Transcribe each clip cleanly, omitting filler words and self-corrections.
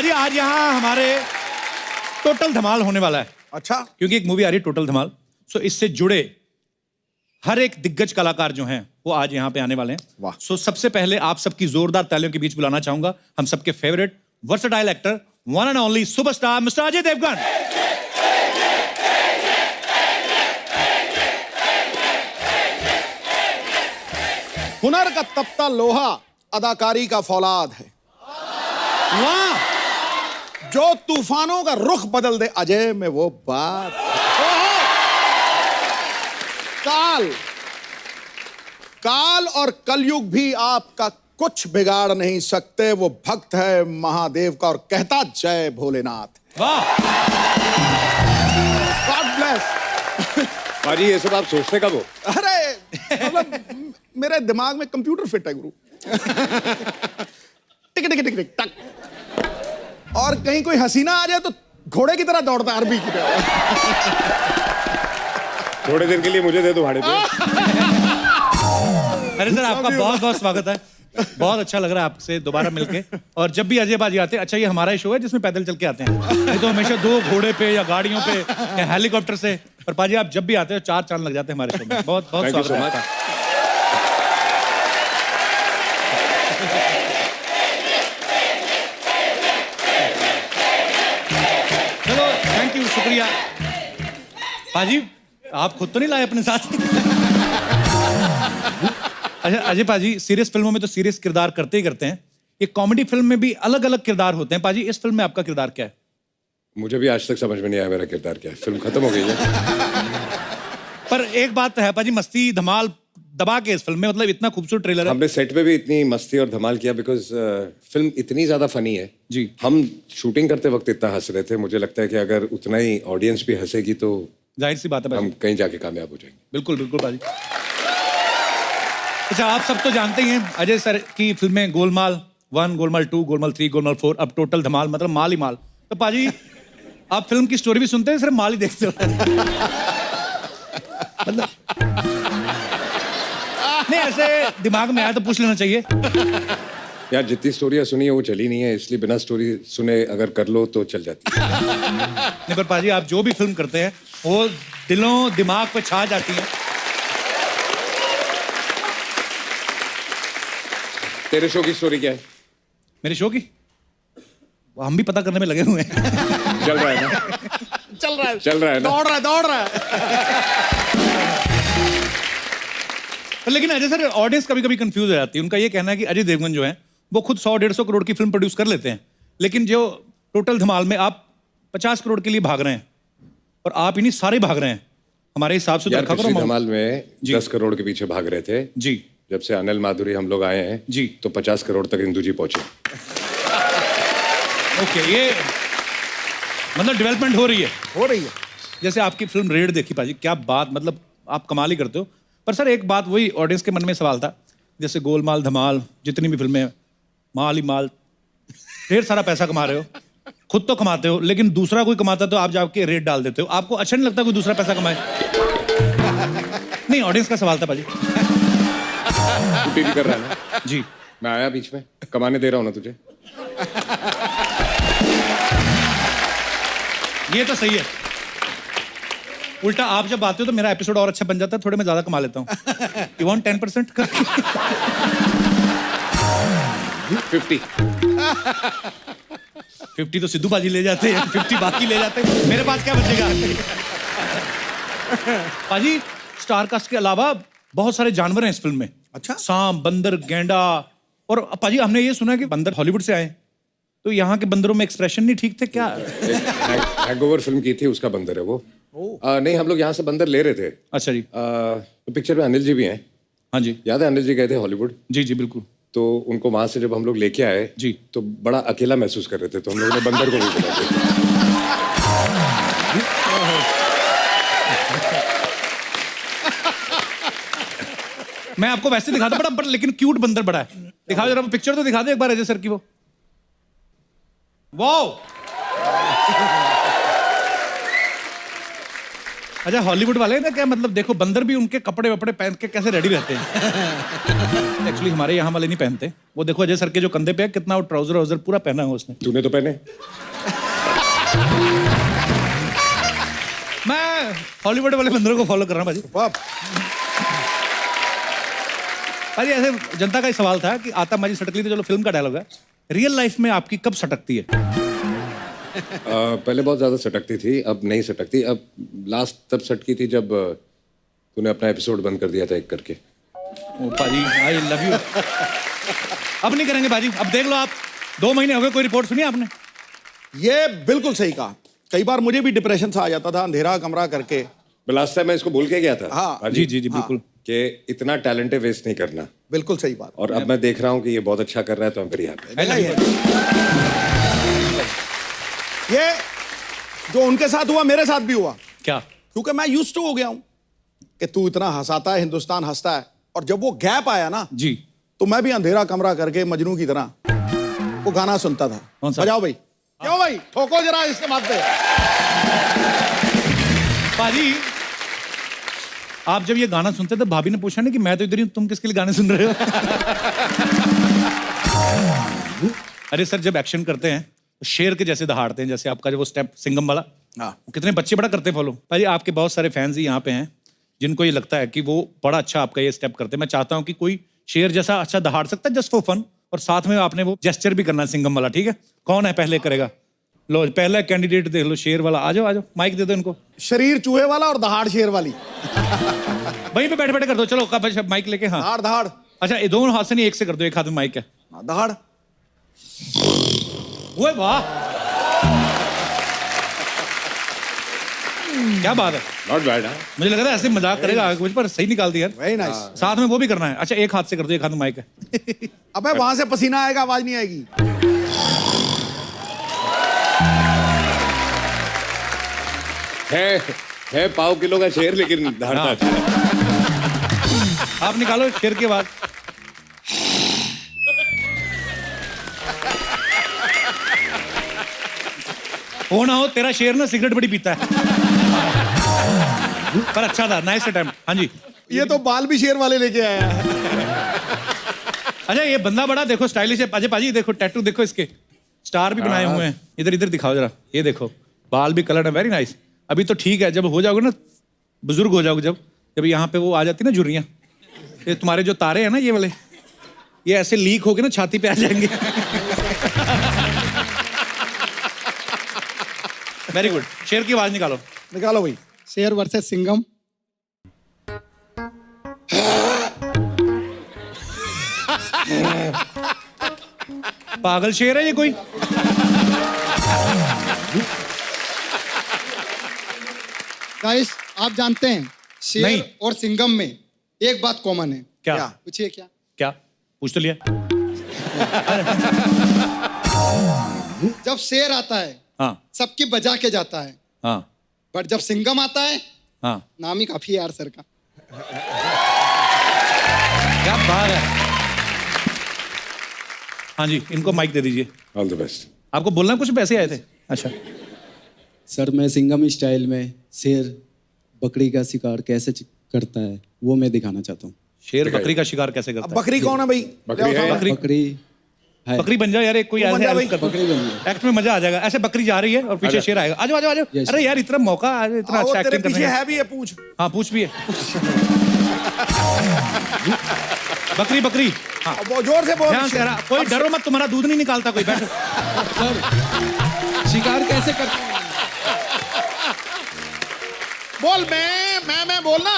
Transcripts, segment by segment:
पाजी आज यहाँ हमारे टोटल धमाल होने वाला है। अच्छा, क्योंकि एक मूवी आ रही है टोटल धमाल, सो इससे जुड़े हर एक दिग्गज कलाकार जो हैं वो आज यहाँ पे आने वाले हैं। वाह। सो सबसे पहले आप सबकी जोरदार तालियों के बीच बुलाना चाहूंगा हम सबके favourite versatile actor, one and only superstar mister Ajay Devgan. हुनर का तपता लोहा अदाकारी का फौलाद है। वाह, जो तूफानों का रुख बदल दे अजय में वो बात है। काल और कलयुग भी आपका कुछ बिगाड़ नहीं सकते। वो भक्त है महादेव का और कहता जय भोलेनाथ। वाह, गॉड ब्लेस। पाजी ये सब आप सोचते कब हो? अरे मतलब मेरे दिमाग में कंप्यूटर फिट है गुरु। टिक टिक टिक टिक टक। और कहीं कोई हसीना आ जाए तो घोड़े की तरह दौड़ता है, अरबी की तरह। थोड़े दिन के लिए मुझे दे दो भाड़े पे। अरे सर आपका बहुत बहुत स्वागत है। बहुत अच्छा लग रहा है आपसे दोबारा मिलके। और जब भी अजय बाजी आते हैं, अच्छा ये हमारा ही शो है जिसमें पैदल चल के आते हैं, ये तो हमेशा दो घोड़े पे या गाड़ियों पे या हेलीकॉप्टर से। पर पाजी आप जब भी आते हो 4 चांद लग जाते हैं हमारे शो में। बहुत बहुत स्वागत है आपका। चलो थैंक यू, शुक्रिया। पाजी आप खुद तो नहीं लाए अपने साथ? अच्छा अजय पाजी, सीरियस फिल्मों में तो सीरियस किरदार करते ही करते हैं, ये कॉमेडी फिल्म में भी अलग अलग किरदार होते हैं। पाजी इस फिल्म में आपका किरदार क्या है? मुझे भी आज तक समझ में नहीं आया मेरा किरदार क्या है। फिल्म खत्म हो गई है। पर एक बात तो है पाजी, मस्ती धमाल दबा के इस फिल्म में, मतलब इतना खूबसूरत ट्रेलर है। हमने सेट पे भी इतनी मस्ती और धमाल किया बिकॉज फिल्म इतनी ज्यादा फनी है जी। हम शूटिंग करते वक्त इतना हंस रहे थे, मुझे लगता है कि अगर उतना ही ऑडियंस भी हंसेगी तो जाहिर सी बात है हम पाजी। कहीं जाके कामयाब हो जाएंगे। बिल्कुल बिल्कुल पाजी। अच्छा आप सब तो जानते ही हैं अजय सर की फिल्में गोलमाल 1, गोलमाल 2, गोलमाल 3, गोलमाल 4, अब टोटल धमाल, मतलब माल ही माल। तो पाजी आप फिल्म की स्टोरी भी सुनते हैं, सिर्फ माल ही देखते हो? मतलब नहीं, ऐसे दिमाग में आया तो पूछ लेना चाहिए। यार जितनी स्टोरियां सुनी है वो चली नहीं है, इसलिए बिना स्टोरी सुने अगर कर लो तो चल जाती है। नहीं पर पाजी आप जो भी फिल्म करते हैं वो दिलों दिमाग पे छा जाती है। तेरे शो की स्टोरी क्या है? मेरे शो की हम भी पता करने में लगे हुए हैं। चल रहा है ना? चल रहा है, चल रहा है ना? दौड़ रहा है। पर लेकिन अजय सर ऑडियंस कभी कभी कंफ्यूज हो जाती है। उनका ये कहना है कि अजय देवगन जो है वो खुद 100-150 करोड़ की फिल्म प्रोड्यूस कर लेते हैं, लेकिन जो टोटल धमाल में आप 50 करोड़ के लिए भाग रहे हैं और आप इन्हीं सारे भाग रहे हैं। हमारे हिसाब से तो यार रखा पिछली करो धमाल में 10 करोड़ के पीछे भाग रहे थे जी। जब से अनिल माधुरी हम लोग आए हैं जी। तो 50 करोड़ तक इंदू जी पहुंचे। ओके, ये मतलब डेवलपमेंट हो रही है। है। जैसे आपकी फिल्म रेड देखी पाजी, क्या बात, मतलब आप कमाल ही करते हो। पर सर एक बात वही ऑडियंस के मन में सवाल था, जैसे गोलमाल धमाल जितनी भी फिल्में माल ही माल, ढेर सारा पैसा कमा रहे हो, खुद तो कमाते हो, लेकिन दूसरा कोई कमाता तो आप जाके रेट डाल देते हो। आपको अच्छा नहीं लगता कोई दूसरा पैसा कमाए? नहीं, ऑडियंस का सवाल था पाजी। छुट्टी भी कर रहा है ना? जी। मैं आया बीच में, कमाने दे रहा हूं ना तुझे। ये तो सही है। उल्टा आप जब आते हो तो मेरा एपिसोड और अच्छा बन जाता है, थोड़े मैं ज्यादा कमा लेता हूँ। यू वांट 10% कर? 50 तो सिद्धू बाजी ले जाते हैं, 50 बाकी ले जाते हैं, मेरे पास क्या बचेगा? पाजी स्टार कास्ट के अलावा बहुत सारे जानवर हैं इस फिल्म में। अच्छा। सांप, बंदर, गेंडा। और पाजी हमने ये सुना है कि बंदर हॉलीवुड से आए, तो यहाँ के बंदरों में एक्सप्रेशन नहीं ठीक थे क्या? हैंगओवर फिल्म की थी, उसका बंदर है वो। नहीं, हम लोग यहाँ से बंदर ले रहे थे। अच्छा जी। तो पिक्चर में अनिल जी भी हैं। हाँ जी। याद है अनिल जी गए थे हॉलीवुड? जी जी बिल्कुल। तो उनको वहां से जब हम लोग लेके आए जी, तो बड़ा अकेला महसूस कर रहे थे, तो हम लोगों ने बंदर को भी बुला दिया। मैं आपको वैसे दिखाता बड़ा बड़ा, लेकिन क्यूट बंदर बड़ा है। दिखाओ जरा पिक्चर तो दिखा दे एक बार अजय सर की वो। वाओ, अच्छा हॉलीवुड वाले ना क्या मतलब देखो बंदर भी उनके कपड़े वपड़े पहन के कैसे रेडी रहते हैं। एक्चुअली हमारे यहाँ वाले नहीं पहनते। वो देखो अजय सर के जो कंधे पे है कितना वो ट्राउजर वाउजर पूरा पहना है उसने। तूने तो पहने। मैं हॉलीवुड वाले बंदरों को फॉलो कर रहा हूँ भाजी। वाह। भाजी ऐसे जनता का ही सवाल था कि आता माजी सटकली तो चलो फिल्म का डायलॉग है, रियल लाइफ में आपकी कब सटकती है? पहले बहुत ज्यादा सटकती थी, अब नहीं सटकती। अब लास्ट तब सटकी थी जब तूने अपना एपिसोड बंद कर दिया था एक करके। ओ पाजी आई लव यू। अब नहीं करेंगे बाजी, अब देख लो आप 2 महीने हो गए कोई रिपोर्ट सुनी आपने? ये बिल्कुल सही कहा। कई बार मुझे भी डिप्रेशन सा आ जाता था अंधेरा कमरा करके। लास्ट टाइम मैं इसको भूल के गया था। हाँ। जी जी जी बिल्कुल। कि इतना टैलेंट वेस्ट नहीं करना। बिल्कुल सही बात। और अब मैं देख रहा हूँ कि ये बहुत अच्छा कर रहा है, तो I'm very happy। ये जो उनके साथ हुआ मेरे साथ भी हुआ। क्या? क्योंकि मैं यूज्ड टू हो गया हूं कि तू इतना हंसाता है, हिंदुस्तान हंसता है। और जब वो गैप आया ना जी तो मैं भी अंधेरा कमरा करके मजनू की तरह वो गाना सुनता था। कौन सा? बजाओ भाई। क्यों भाई ठोको जरा इसके बाद पे। पाजी आप जब ये गाना सुनते थे भाभी ने पूछा नहीं कि मैं तो इधर ही हूं, तुम किसके लिए गाने सुन रहे हो? अरे सर जब एक्शन करते हैं तो शेर के जैसे दहाड़ते हैं, जैसे आपका जो वो स्टेप सिंगम वाला। हाँ। वो कितने बच्चे बड़ा करते हैं फॉलो। भाई आपके बहुत सारे फैंस ही यहाँ पे हैं जिनको ये लगता है कि वो बड़ा अच्छा आपका ये स्टेप करते हैं। मैं चाहता हूँ कि कोई शेर जैसा अच्छा दहाड़ सकता है जस्ट फॉर फन, और साथ में आपने वो जेस्चर भी करना है सिंगम वाला। ठीक है, कौन है पहले करेगा? लो पहला कैंडिडेट देख लो, शेर वाला। आ जाओ आ जाओ, माइक दे दो इनको। शरीर चूहे वाला और दहाड़ शेर वाली। वहीं पे बैठे बैठे कर दो। चलो माइक लेके। हाँ दहाड़ दहाड़। अच्छा ये दोनों हाथ से नहीं, एक से कर दो, एक हाथ में माइक है। दहाड़। ओए वाह क्या बात है। Not bad, हाँ? मुझे लग रहा है ऐसे मजाक करेगा आगे कुछ, पर सही निकाल दिया यार। Very nice. साथ में वो भी करना है। अच्छा एक हाथ से कर दो, एक हाथ में माइक है। अबे वहां से पसीना आएगा, आवाज नहीं आएगी। है पाव किलो का शेर, लेकिन दहाड़ता हाँ। अच्छा है। आप निकालो शेर के बाद। हो ना हो तेरा शेर ना सिगरेट बड़ी पीता है। पर अच्छा था, नाइस अटेम्प्ट। हाँ जी। ये तो बाल भी शेर वाले लेके आया है। अच्छा ये बंदा बड़ा देखो स्टाइलिश है। अजय पाजी देखो टैटू देखो इसके, स्टार भी बनाए हुए हैं। इधर इधर दिखाओ जरा, ये देखो बाल भी कलर है, वेरी नाइस। अभी तो ठीक है, जब हो जाओगे ना बुजुर्ग हो जाओगे, जब यहाँ पे वो आ जाती ना झुर्रियाँ, ये तुम्हारे जो तारे हैं ना ये वाले, ये ऐसे लीक होके ना छाती पे आ जाएंगे। Very good. शेर की आवाज निकालो। निकालो भाई। शेर वर्सेस सिंघम। पागल शेर है ये कोई? गाइस आप जानते हैं शेर नहीं। और सिंघम में एक बात कॉमन है। क्या? पूछिए क्या? क्या पूछ तो लिया। जब शेर आता है हाँ सबकी बजा के जाता है, हाँ बट जब सिंघम आता है हाँ। नाम ही काफी है यार सर का। क्या बात है। हाँ जी इनको माइक दे दीजिए। All the best. आपको बोलना कुछ पैसे आए थे? अच्छा सर मैं सिंघम स्टाइल में शेर बकरी का शिकार कैसे करता है वो मैं दिखाना चाहता हूँ। शेर बकरी का शिकार कैसे करता है? बकरी कौन है भाई? बकरी है। बकरी बकरी है। बकरी बन जाओ यार, एक कोई तू बन ऐसे जा भाई। help कर दो। बकरी बन गई। एक्ट में मजा आ जाएगा। ऐसे बकरी जा रही है और पीछे शेर आएगा। आ जाओ आ जाओ आ जाओ। Yes, अरे यार इतना मौका, इतना वो अच्छा तेरे एक्टिंग करने पीछे का। है भी है, पूछ। हाँ पूछ भी है। बकरी बकरी। हाँ अब वो जोर से बोल। ध्यान से यार, कोई डरो मत, तुम्हारा दूध नहीं निकालता कोई। बैठो। सर शिकार कैसे करता है? बोल। मैं बोलना।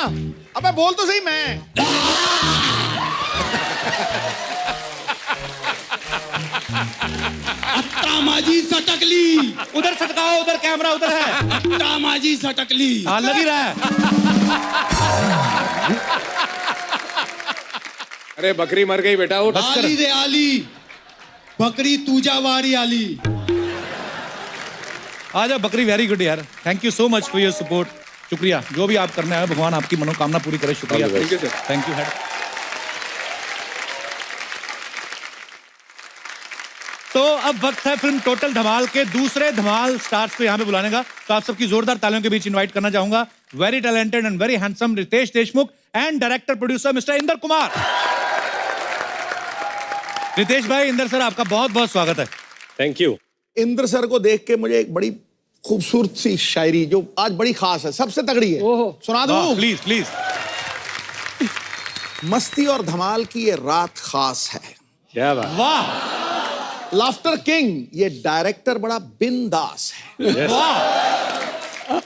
अबे बोल तो सही। मैं तामाजी सटकली। उधर सटकाओ, उधर कैमरा उधर है। तामाजी सटकली। हाँ लग ही रहा है। अरे बकरी मर गई बेटा, उठ। आली रे आली, बकरी तूजा वारी आली। आ जाओ बकरी। वेरी गुड यार, thank you so much for your support. शुक्रिया, जो भी आप करने आए भगवान आपकी मनोकामना पूरी करे। शुक्रिया। Thank you, sir. Thank you head. तो अब वक्त है फिल्म टोटल धमाल के दूसरे धमाल स्टार्स को यहाँ पे बुलाने का। तो आप सबकी जोरदार तालियों के बीच इनवाइट करना चाहूंगा very talented and very handsome Riteish Deshmukh and director producer mister Inder Kumar. Riteish भाई, इंदर सर, आपका बहुत बहुत स्वागत है। Thank you. इंद्र सर को देख के मुझे एक बड़ी खूबसूरत सी शायरी जो आज बड़ी खास है, सबसे तगड़ी है, सुना दूं? Please please. मस्ती और धमाल की ये रात खास है। क्या बात। वाह लाफ्टर किंग ये डायरेक्टर बड़ा बिंदास है। वाह।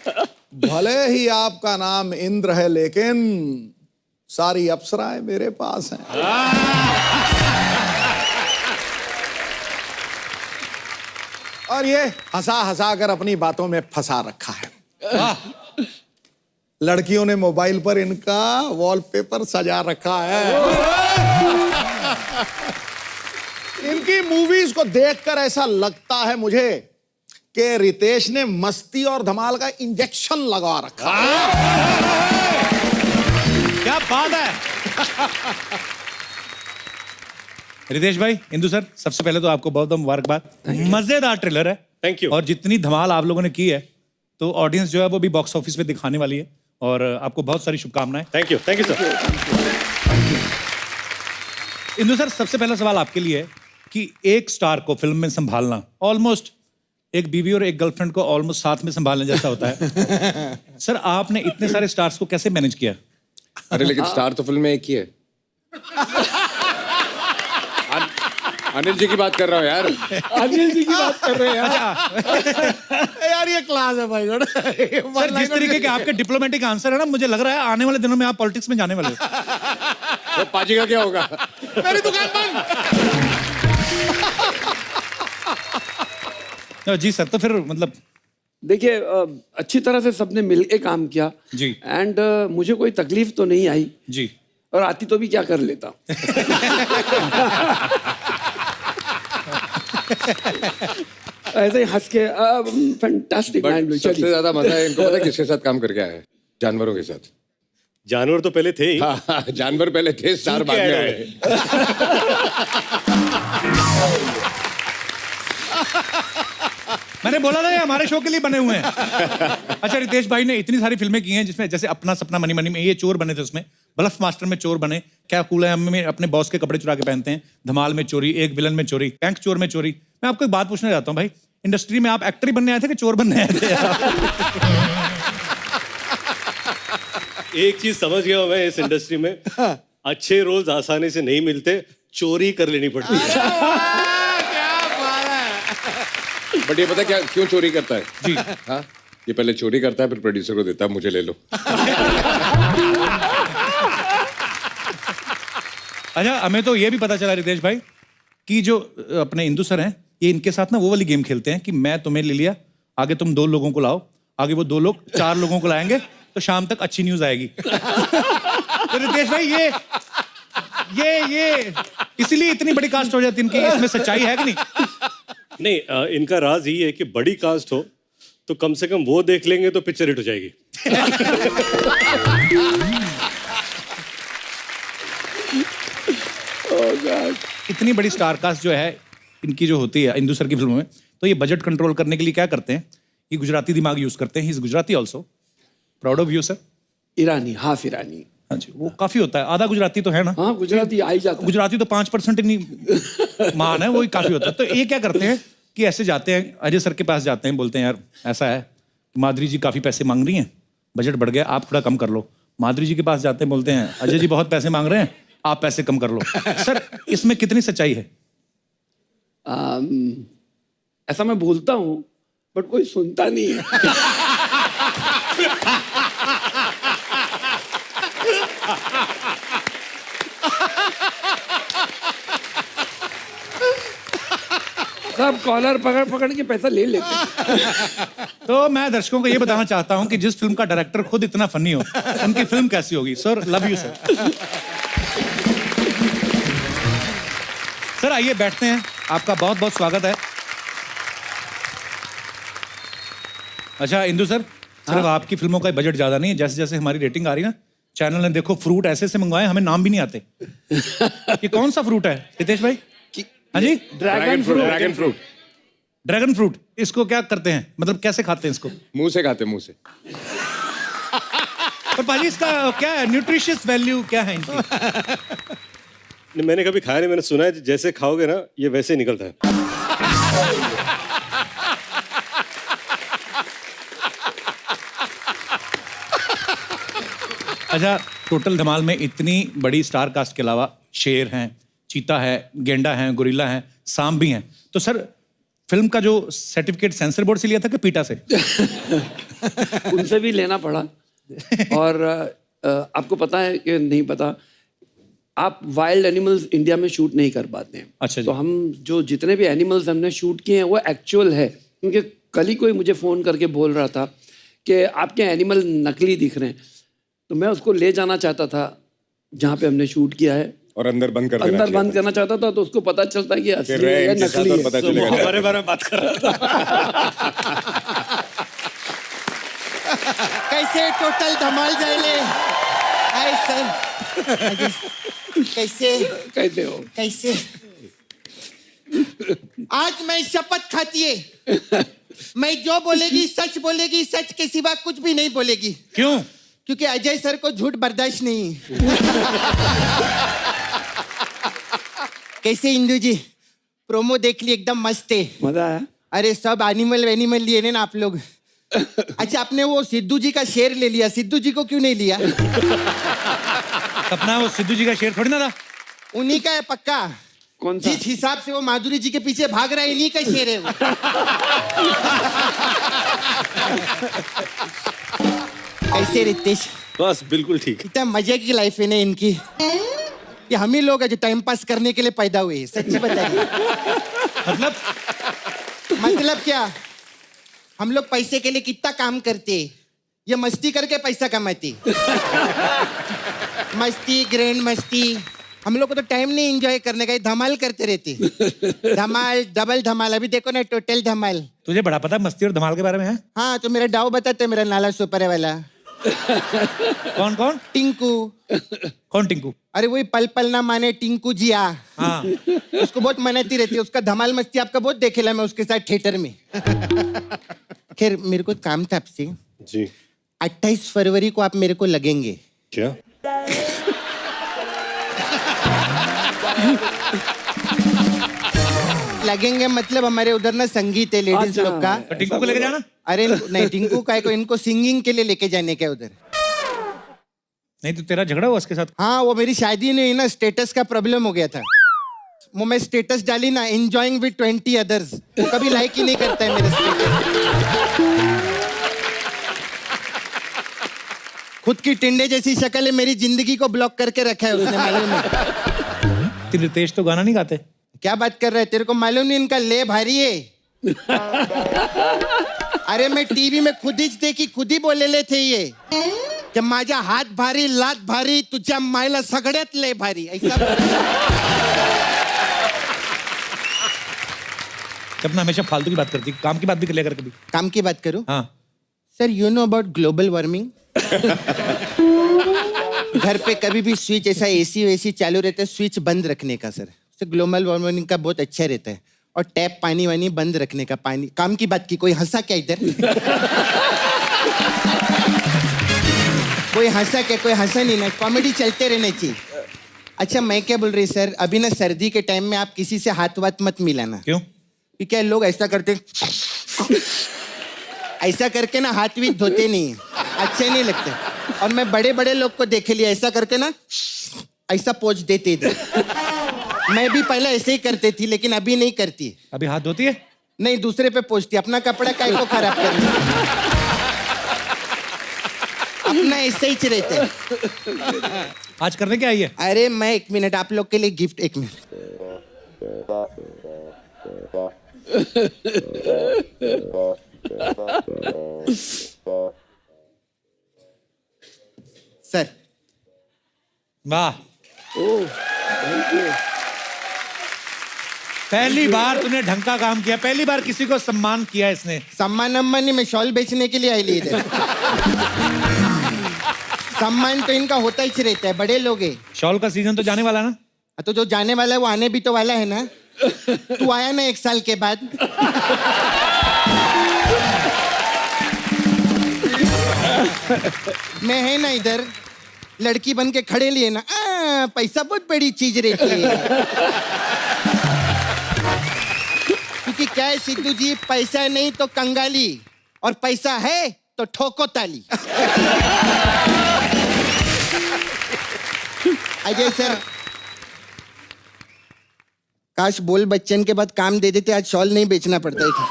भले ही आपका नाम इंद्र है लेकिन सारी अप्सराएं मेरे पास हैं। और ये हंसा हंसा कर अपनी बातों में फंसा रखा है। लड़कियों ने मोबाइल पर इनका वॉलपेपर सजा रखा है। इनकी मूवीज को देखकर ऐसा लगता है मुझे कि रितेश ने मस्ती और धमाल का इंजेक्शन लगा रखा है। क्या बात है। रितेश भाई, इंदु सर, सबसे पहले तो आपको बहुत बहुत मुबारकबाद। मजेदार ट्रेलर है। Thank you. और जितनी धमाल आप लोगों ने की है तो ऑडियंस जो है वो भी बॉक्स ऑफिस पे दिखाने वाली है और आपको बहुत सारी शुभकामनाएं। Thank you sir. Indu sir, सबसे पहला सवाल आपके लिए है कि एक स्टार को फिल्म में संभालना ऑलमोस्ट एक बीवी और एक गर्लफ्रेंड को ऑलमोस्ट साथ में संभालने जैसा होता है। सर, आपने इतने सारे स्टार्स को कैसे मैनेज किया? अरे लेकिन स्टार तो फिल्म में एक ही है। अनिल जी की बात कर रहा हूँ यार। अनिल जी की बात कर रहे हैं यार। यार ये क्लास है भाई। सर, जिस तरीके के आपके डिप्लोमेटिक आंसर है ना, मुझे लग रहा है आने वाले दिनों में आप पॉलिटिक्स में जाने वाले हो। तो पाजी का क्या होगा? मेरी दुकान बंद। जी सर, तो फिर मतलब देखिए, अच्छी तरह से सबने मिलके काम किया जी। एंड मुझे कोई तकलीफ तो नहीं आई जी। और आती तो भी क्या कर लेता। ऐसे ही हंस के फैंटास्टिक माइंड ब्लोइंग। सबसे ज्यादा मजा है इनको पता है किसके साथ काम करके आया है? जानवरों के साथ। जानवर तो पहले थे ही। हाँ, जानवर पहले थे, स्टार बाद में आए। मैंने बोला ना ये हमारे शो के लिए बने हुए हैं। अच्छा, रितेश भाई ने इतनी सारी फिल्में की हैं जिसमें जैसे अपना सपना मनी मनी में ये चोर बने थे, उसमें ब्लफ मास्टर में चोर बने, क्या कूल है हम में अपने बॉस के कपड़े चुरा के पहनते हैं, धमाल में चोरी, एक विलन में चोरी, बैंक चोर में चोरी। मैं आपको एक बात पूछना चाहता हूँ भाई, इंडस्ट्री में आप एक्टर ही बनने आए थे कि चोर बनने आए थे? एक चीज समझ गया मैं इस इंडस्ट्री में, अच्छे रोल्स आसानी से नहीं मिलते, चोरी कर लेनी पड़ती है। बट ये पता क्या क्यों चोरी करता है? जी। हाँ, ये पहले चोरी करता है फिर प्रोड्यूसर को देता है, मुझे ले लो। अच्छा, हमें तो ये भी पता चला रितेश भाई कि जो अपने इंदु सर हैं, ये इनके साथ ना वो वाली गेम खेलते हैं कि मैं तुम्हें ले लिया, आगे तुम 2 लोगों को लाओ, आगे वो 2 लोग 4 लोगों को लाएंगे, तो शाम तक अच्छी न्यूज आएगी। तो रितेश भाई ये इसीलिए इतनी बड़ी कास्ट हो जाती है इनकी, इसमें सच्चाई है कि नहीं? नहीं, इनका राज यही है कि बड़ी कास्ट हो तो कम से कम वो देख लेंगे तो पिक्चर हिट हो जाएगी। इतनी बड़ी स्टार कास्ट जो है इनकी जो होती है इंदु सर की फिल्मों में, तो ये बजट कंट्रोल करने के लिए क्या करते हैं? ये गुजराती दिमाग यूज करते हैं। He is Gujarati also. Proud of you sir. Irani, half Irani. हाँ जी, वो काफी होता है, आधा गुजराती तो है ना। हाँ, गुजराती आ ही जाता है। गुजराती तो 5% ही नहीं मान है, वो ही काफी होता है। तो ये क्या करते हैं कि ऐसे जाते हैं, अजय सर के पास जाते हैं, बोलते हैं यार ऐसा है, माधुरी जी काफी पैसे मांग रही हैं, बजट बढ़ गया, आप थोड़ा कम कर लो। माधुरी जी के पास जाते हैं, बोलते हैं अजय जी बहुत पैसे मांग रहे हैं, आप पैसे कम कर लो। सर, इसमें कितनी सच्चाई है? ऐसा मैं बोलता हूँ बट कोई सुनता नहीं है। सब कॉलर पकड़ पकड़ के पैसा ले लेते हैं। तो मैं दर्शकों को ये बताना चाहता हूं कि जिस फिल्म का डायरेक्टर खुद इतना फनी हो, उनकी फिल्म कैसी होगी? Sir, love you sir. Sir, आइए बैठते हैं, आपका बहुत बहुत स्वागत है। अच्छा इंदु सर, सिर्फ आपकी फिल्मों का बजट ज्यादा नहीं है, जैसे जैसे हमारी रेटिंग आ रही है ना, चैनल ने देखो फ्रूट ऐसे से मंगवाए, हमें नाम भी नहीं आते। ये कौन सा फ्रूट है रितेश भाई? हाँ जी, dragon fruit dragon fruit dragon fruit, इसको क्या करते हैं, मतलब कैसे खाते हैं इसको? मुंह से खाते, मुंह से। पर पाजी इसका क्या है, न्यूट्रिशियस वैल्यू क्या है इनकी? नहीं, मैंने कभी खाया नहीं, मैंने सुना है जैसे खाओगे ना ये वैसे ही निकलता है। अच्छा, टोटल धमाल में इतनी बड़ी स्टार कास्ट के अलावा शेर हैं, चीता है, गेंडा है, गोरिल्ला है, सांप भी हैं, तो सर फिल्म का जो सर्टिफिकेट सेंसर बोर्ड से लिया था कि पीटा से? उनसे भी लेना पड़ा। और आपको पता है कि नहीं पता, आप वाइल्ड एनिमल्स इंडिया में शूट नहीं कर पाते हैं। अच्छा जी। तो हम जो जितने भी एनिमल्स हमने शूट किए हैं वो एक्चुअल है, क्योंकि कल ही कोई मुझे फ़ोन करके बोल रहा था कि आपके एनिमल नकली दिख रहे हैं, तो मैं उसको ले जाना चाहता था जहाँ पे हमने शूट किया है, और अंदर बंद कर देना अंदर चाहिए बंद करना चाहता था, तो उसको पता चलता कि असली रहे है या इनके साथ नकली और है। पता चलेगा। हमारे बारे में बात कर रहा था। कैसे टोटल धमाल जाएले? हाय सर, कैसे कहते हो कैसे? आज मैं शपथ खाती है, मैं जो बोलेगी सच बोलेगी, सच के सिवा कुछ भी नहीं बोलेगी। क्यों? क्योंकि अजय सर को झूठ बर्दाश्त नहीं। कैसे इंदू जी, प्रोमो देख ली, एकदम मस्त है। मजा आया? अरे सब एनिमल वेनिमल लिए ना आप लोग। अच्छा, आपने वो सिद्धू जी का शेर ले लिया, सिद्धू जी को क्यों नहीं लिया? सपना वो सिद्धू जी का शेर थोड़ी ना था। उन्हीं का है पक्का। कौन सा? जिस हिसाब से वो माधुरी जी के पीछे भाग रहा है, इन्हीं का शेर है वो। कैसे रितेश? बस बिल्कुल ठीक। इतना मजे की लाइफ है ना इनकी, ये हम ही लोग हैं जो टाइम पास करने के लिए पैदा हुए हैं। सच्ची बताइए। मतलब क्या? हम लोग पैसे के लिए कितना काम करते हैं, ये मस्ती करके पैसा कमाते। मस्ती, ग्रैंड मस्ती, हम लोग को तो टाइम नहीं एंजॉय करने का, ये धमाल करते रहते। धमाल, डबल धमाल, अभी देखो ना टोटल धमाल। तुझे बड़ा पता मस्ती और धमाल के बारे में है? हाँ, तो मेरा डाव बताते, मेरा नाला सुपर वाला। कौन कौन? टिंकू। कौन टिंकू? अरे वही पल पल ना माने टिंकू जिया। हाँ। उसको बहुत मनाती रहती है, उसका धमाल मस्ती आपका बहुत देखेला मैं उसके साथ थिएटर में। खैर, मेरे को काम था आपसे। जी। 28 फरवरी को आप मेरे को लगेंगे। क्या? लगेंगे मतलब हमारे उधर ना संगीत है लेडीज लोग का। तो टिंकू को लेके जाना? अरे नहीं, टिंकू का को इनको सिंगिंग के लिए लेके जाने का उधर। नहीं तो तेरा झगड़ा हुआ उसके साथ? हाँ, वो मेरी शादी नहीं ना, स्टेटस का प्रॉब्लम हो गया था। वो मैं स्टेटस डाली ना, एंजॉइंग विद 20 अदर्स, वो कभी लाइक ही नहीं करता है मेरे स्टेटस। खुद की टिंडे जैसी शक्ल है, मेरी जिंदगी को ब्लॉक करके रखा है उसने, मालूम है? तेरे रितेश तो गाना नहीं गाते? क्या बात कर रहा है, तेरे को मालूम नहीं इनका ले भारी है? अरे मैं टीवी में खुद ही देखी, खुद ही बोलेले थे ये कि माझा हात भारी, लात भारी, तुझ्या मायला सगळ्यात लय भारी, ऐसा। अपना हमेशा फालतू की बात करती, काम की बात भी कर लिया कर कभी। काम की बात करूं? हाँ। Sir, you know about global warming? घर पे कभी भी स्विच ऐसा एसी वेसी चालू रहता है, स्विच बंद रखने का सर, उससे ग्लोबल वार्मिंग का बहुत अच्छा रहता है। और टैप पानी वानी बंद रखने का। पानी काम की बात की, कोई हंसा क्या इधर? कोई हंसा क्या? कोई हंसा नहीं ना, कॉमेडी चलते रहने चाहिए। अच्छा, मैं क्या बोल रही सर, अभी ना सर्दी के टाइम में आप किसी से हाथ वाथ मत मिलाना। क्यों? क्योंकि लोग ऐसा करते, ऐसा करके ना हाथ भी धोते नहीं, अच्छे नहीं लगते। और मैं बड़े बड़े लोग को देखे लिया, ऐसा करके ना ऐसा पोंछ देते इधर। मैं भी पहले ऐसे ही करती थी, लेकिन अभी नहीं करती। अभी हाथ धोती है? नहीं, दूसरे पे पोंछती, अपना कपड़ा काय को खराब करना, अपना ऐसे ही रहते। आज करने क्या आई है? अरे मैं 1 मिनट आप लोग के लिए गिफ्ट, 1 मिनट। सर। वाह, पहली बार तूने ढंग का काम किया, पहली बार किसी को सम्मान किया इसने। सम्मान अम्मान नहीं, मैं शॉल बेचने के लिए आई ली इधर। सम्मान तो इनका होता ही रहता है, बड़े लोग हैं। शॉल का सीजन तो जाने वाला ना? तो जो जाने वाला है वो आने भी तो वाला है ना। तू आया ना 1 साल के बाद। मैं है ना इधर लड़की बन के खड़े लिए ना, पैसा बहुत बड़ी चीज रहती है। क्योंकि क्या है सिद्धू जी, पैसा नहीं तो कंगाली, और पैसा है तो ठोको ताली। अजय सर, काश बोल बच्चन के बाद काम दे देते, आज शॉल नहीं बेचना पड़ता था।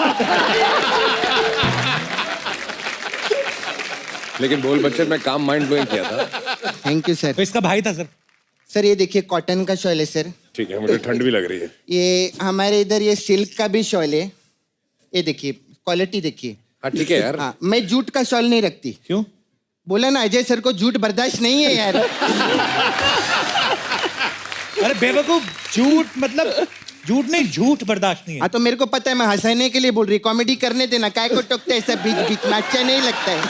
लेकिन बोल बच्चन में काम माइंड ब्लोइंग किया था। Thank you sir. तो इसका भाई था सर। सर ये देखिए कॉटन का शॉल है सर। ठीक है, मुझे ठंड भी लग रही है। ये हमारे इधर ये सिल्क का भी शॉल है। ये देखिए क्वालिटी देखिए। हाँ ठीक है यार। हाँ, मैं जूट का शॉल नहीं रखती। क्यों? बोला ना अजय सर को जूट बर्दाश्त नहीं है यार। अरे बेवकूफ, झूठ मतलब झूठ नहीं, झूठ बर्दाश्त नहीं है। हाँ तो मेरे को पता है, मैं हंसाने के लिए बोल रही, कॉमेडी करने देना, काय को टोकते ऐसा बीच बीच में, अच्छा नहीं लगता है।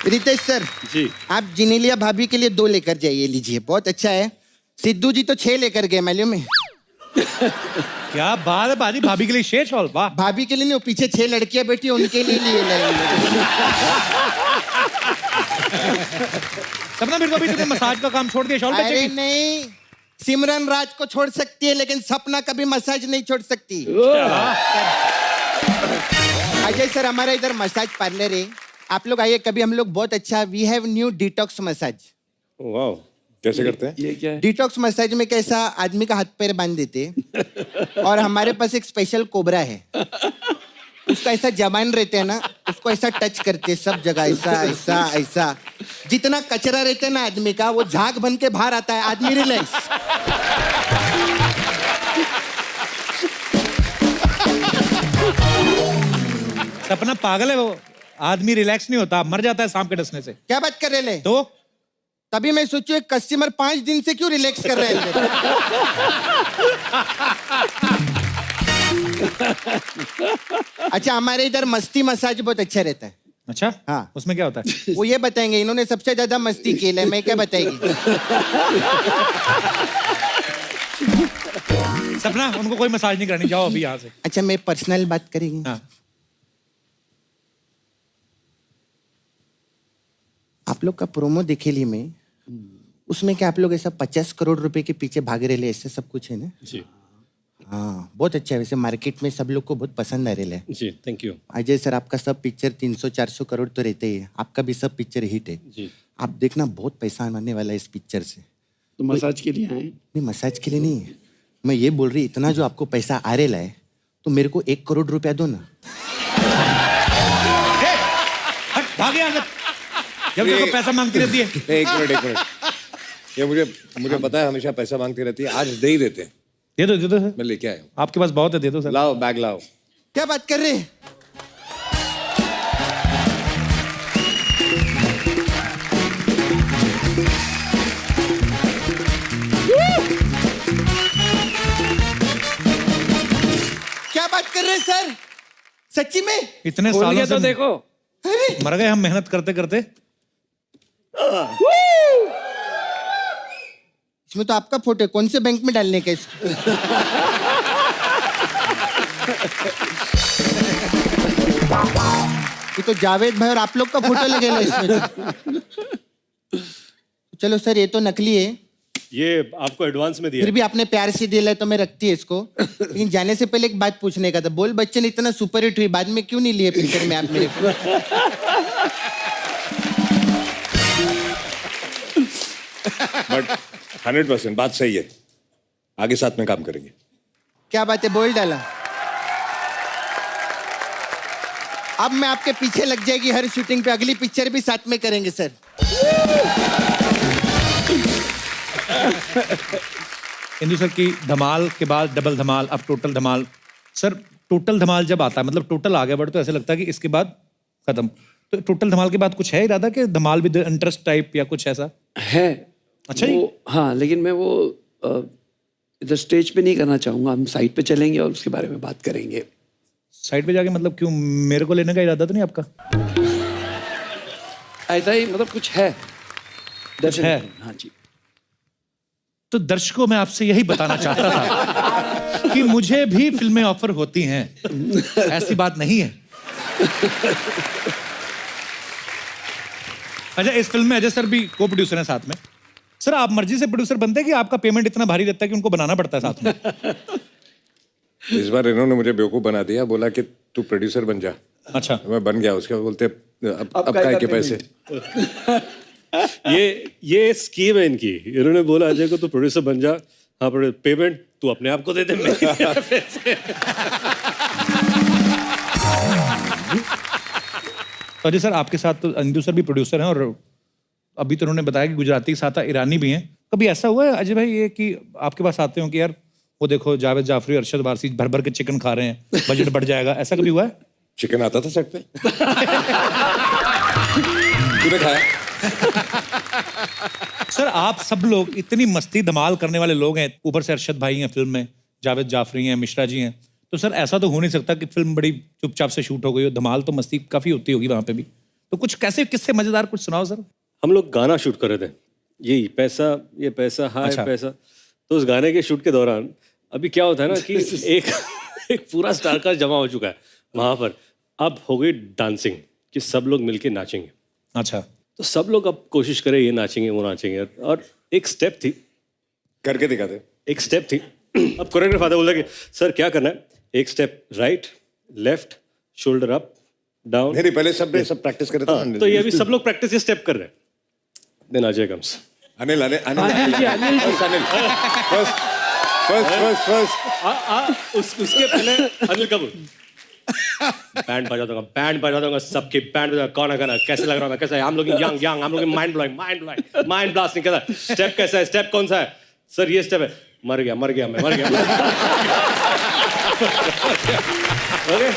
रितेश सर जी। आप जिनेलिया भाभी के लिए 2 लेकर जाइए, लीजिए, बहुत अच्छा है। सिद्धू जी तो 6 लेकर गए मालूम है। क्या बात है बाजी, भाभी के लिए शेष हॉल, वाह। भाभी के लिए नहीं, वो पीछे 6 लड़कियां बैठी, उनके लिए सपना मेरे को अभी तुमने मसाज का काम छोड़ दिया, शॉल अरे बेचेगी? नहीं, सिमरन राज को छोड़ सकती है लेकिन सपना कभी मसाज नहीं छोड़ सकती। अजय सर, हमारा इधर मसाज पार्लर है, आप लोग आइए कभी, हम लोग बहुत अच्छा, we have new detox massage. वाह, कैसे करते हैं? ये क्या है? डिटॉक्स मसाज में कैसा आदमी का हाथ पैर बांध देते, और हमारे पास एक स्पेशल कोबरा है, उसका ऐसा जबान रहते हैं ना, उसको ऐसा टच करते सब जगह, ऐसा ऐसा ऐसा, जितना कचरा रहता है ना आदमी का, वो झाग बन के बाहर आता है, आदमी रिलैक्स। सपना पागल है वो, आदमी रिलैक्स नहीं होता, मर जाता है सांप के डसने से। क्या बात कर रहे ले? तो तभी मैं सोचू एक कस्टमर 5 दिन से क्यों रिलैक्स कर रहे हैं। अच्छा, हमारे इधर मस्ती मसाज बहुत अच्छा रहता है। अच्छा, हाँ। उसमें क्या होता है? वो ये बताएंगे, इन्होंने सबसे ज्यादा मस्ती की है, मैं क्या बताएगी। सपना, उनको कोई मसाज नहीं करनी, जाओ अभी यहाँ से। अच्छा, मैं पर्सनल बात करेंगे। हाँ। आप लोग का प्रोमो देखे ली मैं, उसमें क्या आप लोग ऐसा 50 करोड़ रुपए के पीछे भाग रहे ले, ऐसा सब कुछ है ना? जी हाँ, बहुत अच्छा है, वैसे मार्केट में सब लोग को बहुत पसंद आ रहे है। जी, थैंक यू। अजय सर, आपका सब पिक्चर 300-400 करोड़ तो रहते ही है, आपका भी सब पिक्चर हिट है। जी। आप देखना, बहुत पैसा आने वाला है इस पिक्चर से। तो मसाज के लिए आए? नहीं, मसाज के लिए नहीं, मैं ये बोल रही, इतना जो आपको पैसा आ रहा है, तो मेरे को 1 करोड़ रुपया दो ना। हट, भाग यहाँ से। जब देखो पैसा मांगती रहती है। एक मिनट, ये मुझे पता है हमेशा पैसा मांगती रहती है, आज दे ही देते हैं। दे दो सर, मैं लेके आया हूँ। आपके पास बहुत है, दे दो सर। लाओ बैग लाओ। क्या बात कर रहे हैं? क्या बात कर रहे हैं सर, सच्ची में? इतने खोल सालों के से तो देखो। मर गए हम मेहनत करते करते। इसमें तो आपका फोटो है, कौन से बैंक में डालने का इसको? ये तो जावेद भाई और आप लोग का फोटो लगेगा इसमें। चलो सर, ये तो नकली है, ये आपको एडवांस में दिया फिर भी आपने प्यार से दिया है तो मैं रखती है इसको। लेकिन जाने से पहले एक बात पूछने का था, बोल बच्चन इतना सुपर हिट हुई, बाद में क्यों नहीं लिए पिक्चर में आप मेरे को? बट 100% बात सही है, आगे साथ में काम करेंगे। क्या बात है, बोल डाला। अब मैं आपके पीछे लग जाएगी हर शूटिंग पे, अगली पिक्चर भी साथ में करेंगे सर। इंदु सर की धमाल के बाद डबल धमाल, अब टोटल धमाल। सर टोटल धमाल जब आता है, मतलब टोटल आगे बढ़ तो ऐसे लगता है कि इसके बाद खत्म, तो टोटल धमाल के बाद कुछ है इरादा कि धमाल विद इंटरेस्ट टाइप या कुछ ऐसा है? अच्छा जी। हाँ, लेकिन मैं वो इधर स्टेज पे नहीं करना चाहूंगा, हम साइड पे चलेंगे और उसके बारे में बात करेंगे। साइड पे जाके मतलब क्यों, मेरे को लेने का इरादा तो नहीं आपका? ऐसा ही मतलब कुछ है। कुछ है? हाँ जी। तो दर्शकों मैं आपसे यही बताना चाहता था कि मुझे भी फिल्में ऑफर होती हैं, ऐसी बात नहीं है। अच्छा, इस फिल्म में अजय सर भी को प्रोड्यूसर हैं साथ में। सर आप मर्जी से प्रोड्यूसर बनते हैं कि आपका पेमेंट इतना भारी रहता है कि उनको बनाना पड़ता है साथ में? इस बार इन्होंने मुझे बेवकूफ बना दिया, बोला कि तू प्रोड्यूसर बन जा। अच्छा, मैं बन गया। उसके बाद बोलते अब काय के पैसे। ये स्कीम है इनकी। इन्होंने बोला अजय को तू प्रोड्यूसर बन जा, हाँ पेमेंट तू अपने आप को दे दे। तो अजय सर आपके साथ तो अंजू सर भी प्रोड्यूसर हैं, और अभी तो उन्होंने बताया कि गुजराती के साथ ईरानी भी हैं। कभी ऐसा हुआ है अजय भाई ये कि आपके पास आते हो कि यार वो देखो जावेद जाफरी, अरशद वारसी भर भर के चिकन खा रहे हैं, बजट बढ़ जाएगा, ऐसा कभी हुआ है? चिकन आता था सेट पे। तूने खाया? सर आप सब लोग इतनी मस्ती धमाल करने वाले लोग हैं, ऊपर से अरशद भाई हैं फिल्म में, जावेद जाफरी हैं, मिश्रा जी हैं, तो सर ऐसा तो हो नहीं सकता कि फिल्म बड़ी चुपचाप से शूट हो गई हो। धमाल तो मस्ती काफी होती होगी वहां पे भी, तो कुछ कैसे किससे मजेदार कुछ सुनाओ सर। हम लोग गाना शूट कर रहे थे, यही पैसा ये पैसा हाय अच्छा। पैसा। तो उस गाने के शूट के दौरान अभी क्या होता है ना कि एक पूरा स्टार कास्ट जमा हो चुका है वहां पर। अब हो गई डांसिंग कि सब लोग मिलके नाचेंगे। अच्छा, तो सब लोग अब कोशिश करें ये नाचेंगे वो नाचेंगे, और एक स्टेप थी, करके दिखाते। एक स्टेप थी। अब कोरियोग्राफर आता बोला कि सर क्या करना है, एक step right left shoulder up down. नहीं, पहले सब प्रैक्टिस करे थे। तो ये अभी सब लोग प्रैक्टिस ये स्टेप कर रहे हैं। Then Ajay comes. Anil Anil Anil first उसके पहले अनिल कपूर बैंड बजा दूंगा सबकी बैंड बजा। कौन है गाना, कैसे लग रहा है, कैसा है, हम लोग यंग यंग, हम लोग माइंड ब्लोइंग माइंड ब्लास्टिंग। कैसा स्टेप, कैसा है स्टेप, कौन सा है सर, ये स्टेप है। मर गया मैं मर गया। ओके,